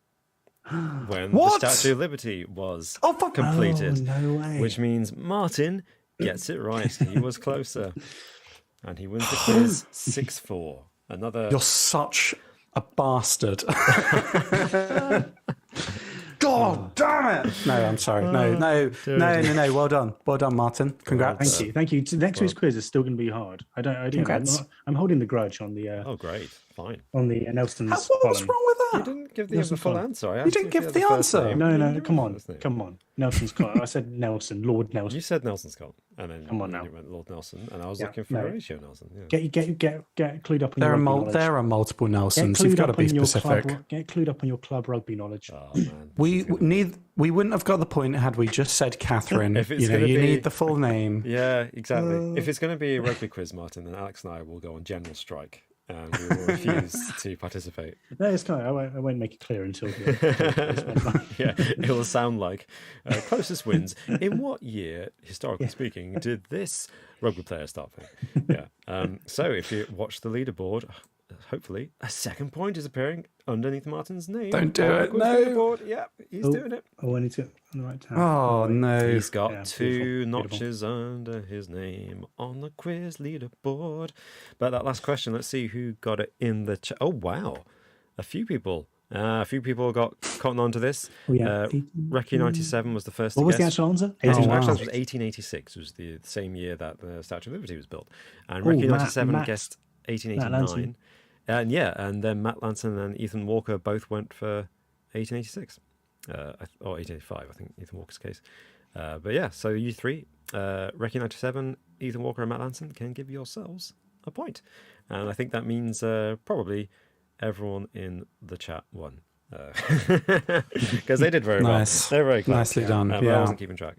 Speaker 1: When the Statue of Liberty was completed.
Speaker 2: Oh, no way.
Speaker 1: Which means Martin gets it right. He was closer. And he wins the quiz 6-4.
Speaker 3: You're such a bastard. God damn it! No, I'm sorry. No. Well done, Martin. Congrats.
Speaker 2: Thank you. Next week's quiz is still going to be hard.
Speaker 3: Congrats.
Speaker 2: I'm holding the grudge on the.
Speaker 1: Oh, great. Fine.
Speaker 2: On the Nelson's.
Speaker 3: What was wrong with
Speaker 1: You
Speaker 3: that?
Speaker 1: didn't give the full answer.
Speaker 3: You didn't give the answer.
Speaker 2: No. Come on. Nelson Scott. I said Nelson. Lord Nelson.
Speaker 1: You said Nelson Scott, and then
Speaker 2: come on now.
Speaker 1: You went Lord Nelson, and I was looking for Horatio Nelson. Yeah.
Speaker 2: Get clued up on your rugby knowledge.
Speaker 3: There are multiple Nelsons. You've got to be specific.
Speaker 2: Get clued up on your club rugby knowledge.
Speaker 1: Oh, man.
Speaker 3: We wouldn't have got the point had we just said Catherine. You need the full name.
Speaker 1: Yeah, exactly. If it's going to be a rugby quiz, Martin, then Alex and I will go on general strike. And we will refuse to participate.
Speaker 2: No, it's fine. I won't make it clear until.
Speaker 1: Yeah, it will sound like closest wins. In what year, historically speaking, did this rugby player start playing? Yeah. So if you watch the leaderboard, hopefully a second point is appearing underneath Martin's name.
Speaker 3: Don't do it. No.
Speaker 1: Leaderboard. Yeah, he's doing it.
Speaker 2: Oh, I need to on the right tab.
Speaker 3: Oh no.
Speaker 1: He's got two notches under his name on the quiz leaderboard. But that last question, let's see who got it in the chat. Oh wow, a few people got cotton onto this.
Speaker 2: Oh, yeah.
Speaker 1: Recce 97 was the first.
Speaker 2: What
Speaker 1: to
Speaker 2: was
Speaker 1: guess.
Speaker 2: the actual answer?
Speaker 1: The actual answer was 1886. Was the same year that the Statue of Liberty was built, and Recce 97 guessed 1889. And then Matt Lanson and Ethan Walker both went for 1886. Or 1885, I think, Ethan Walker's case. But yeah, so you three, Recce 97, Ethan Walker and Matt Lanson can give yourselves a point. And I think that means probably everyone in the chat won. Because they did very well. They're very close.
Speaker 3: Nicely done.
Speaker 1: I wasn't keeping track.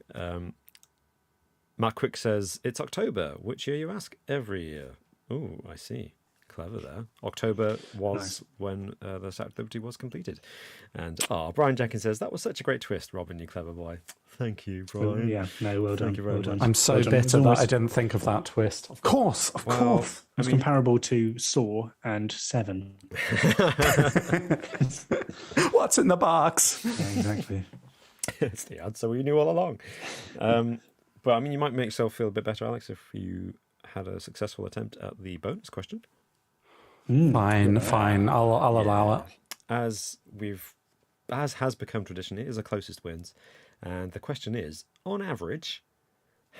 Speaker 1: Matt Quick says, it's October. Which year, you ask? Every year. Oh, I see. Clever there. October was when the Statue of Liberty was completed. And Brian Jenkins says, that was such a great twist, Robin, you clever boy. Thank you, Brian.
Speaker 2: Yeah, no, well done.
Speaker 1: Thank you very much.
Speaker 3: I'm so bitter that I didn't think of that twist. Of course.
Speaker 2: It's comparable to Saw and Seven.
Speaker 3: What's in the box?
Speaker 2: Yeah, exactly.
Speaker 1: It's the answer we knew all along. But I mean, you might make yourself feel a bit better, Alex, if you had a successful attempt at the bonus question.
Speaker 3: Fine. I'll allow it.
Speaker 1: As has become tradition, it is a closest wins. And the question is, on average,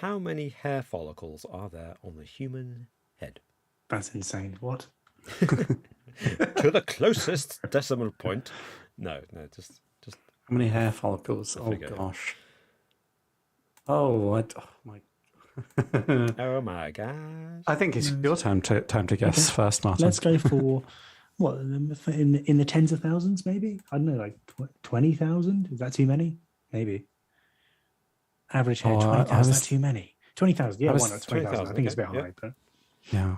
Speaker 1: how many hair follicles are there on the human head?
Speaker 2: That's insane. What?
Speaker 1: To the closest decimal point. No, just
Speaker 3: how many hair follicles? Oh gosh. Oh my.
Speaker 1: Oh my gosh.
Speaker 3: I think it's your time to guess first, Martin.
Speaker 2: Let's go for what in the tens of thousands, maybe. I don't know, like 20,000. Is that too many? Maybe. Average hair 20,000. That's too many. 20,000. Yeah, why not 20,000? I think it's a bit high, but
Speaker 3: yeah.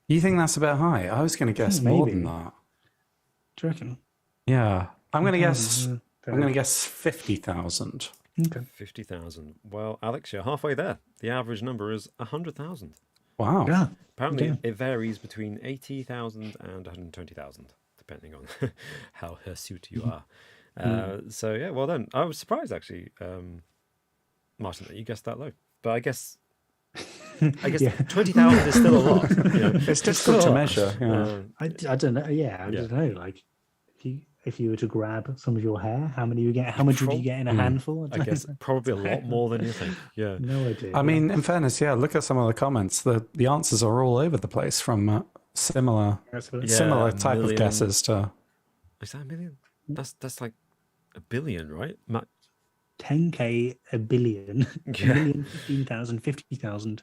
Speaker 3: You think that's a bit high? I was going to guess more than that.
Speaker 2: Do you reckon?
Speaker 3: Yeah, I'm going to guess. I'm going to guess 50,000.
Speaker 2: Okay.
Speaker 1: 50,000. Well, Alex, you're halfway there. The average number is 100,000.
Speaker 3: Wow.
Speaker 2: Yeah.
Speaker 1: Apparently, it varies between 80,000 and 120,000, depending on how hirsute you are. So, yeah, well done. I was surprised, actually, Martin, that you guessed that low. But I guess 20,000 is still a lot.
Speaker 3: It's difficult to measure.
Speaker 2: I don't know. Yeah, I don't know. Like, if you were to grab some of your hair, how many you get? How much would you get in a handful?
Speaker 1: I guess probably a lot more than you think. Yeah.
Speaker 2: No idea.
Speaker 3: I mean, in fairness, look at some of the comments. The answers are all over the place from similar type of guesses to.
Speaker 1: Is that a million? That's like a billion, right?
Speaker 2: 10K, a billion, a million, 15,000, 50,000.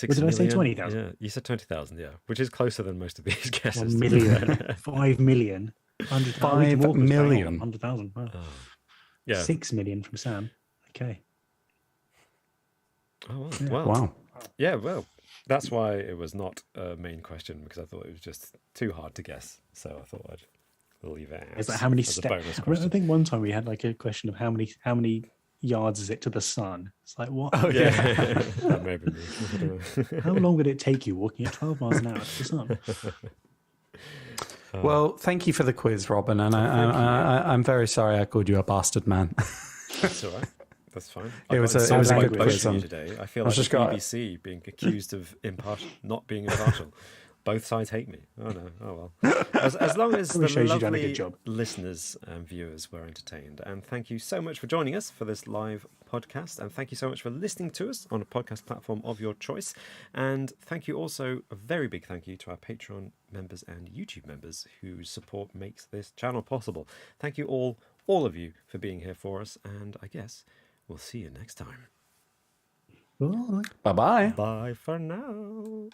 Speaker 2: What did I say? 20,000.
Speaker 1: Yeah, you said 20,000. Yeah, which is closer than most of these guesses.
Speaker 2: 1 million, 5 million.
Speaker 3: 5 million.
Speaker 2: 100,000. Wow.
Speaker 1: Yeah.
Speaker 2: 6 million from Sam. Okay.
Speaker 1: Oh,
Speaker 2: Yeah.
Speaker 3: Wow.
Speaker 1: Yeah, well, that's why it was not a main question, because I thought it was just too hard to guess. So I thought I'd leave it out.
Speaker 2: It's like how many
Speaker 1: as a bonus
Speaker 2: steps? I
Speaker 1: question.
Speaker 2: think one time we had like a question of how many yards is it to the sun? It's like, what?
Speaker 3: Oh, yeah.
Speaker 1: That may be me. I don't know.
Speaker 2: How long would it take you walking at 12 miles an hour to the sun?
Speaker 3: Well, thank you for the quiz, Robin, and I'm very sorry I called you a bastard man.
Speaker 1: That's all right. That's fine.
Speaker 3: It was a good quiz
Speaker 1: today. I feel like the BBC being accused of not being impartial. both sides hate me. Oh no, oh well. As long as the
Speaker 2: shows you've done a good
Speaker 1: lovely
Speaker 2: job.
Speaker 1: listeners and viewers were entertained. And thank you so much for joining us for this live podcast. And thank you so much for listening to us on a podcast platform of your choice. And thank you also, a very big thank you to our Patreon members and YouTube members whose support makes this channel possible. Thank you all of you, for being here for us. And I guess we'll see you next time.
Speaker 3: Bye-bye.
Speaker 1: Bye for now.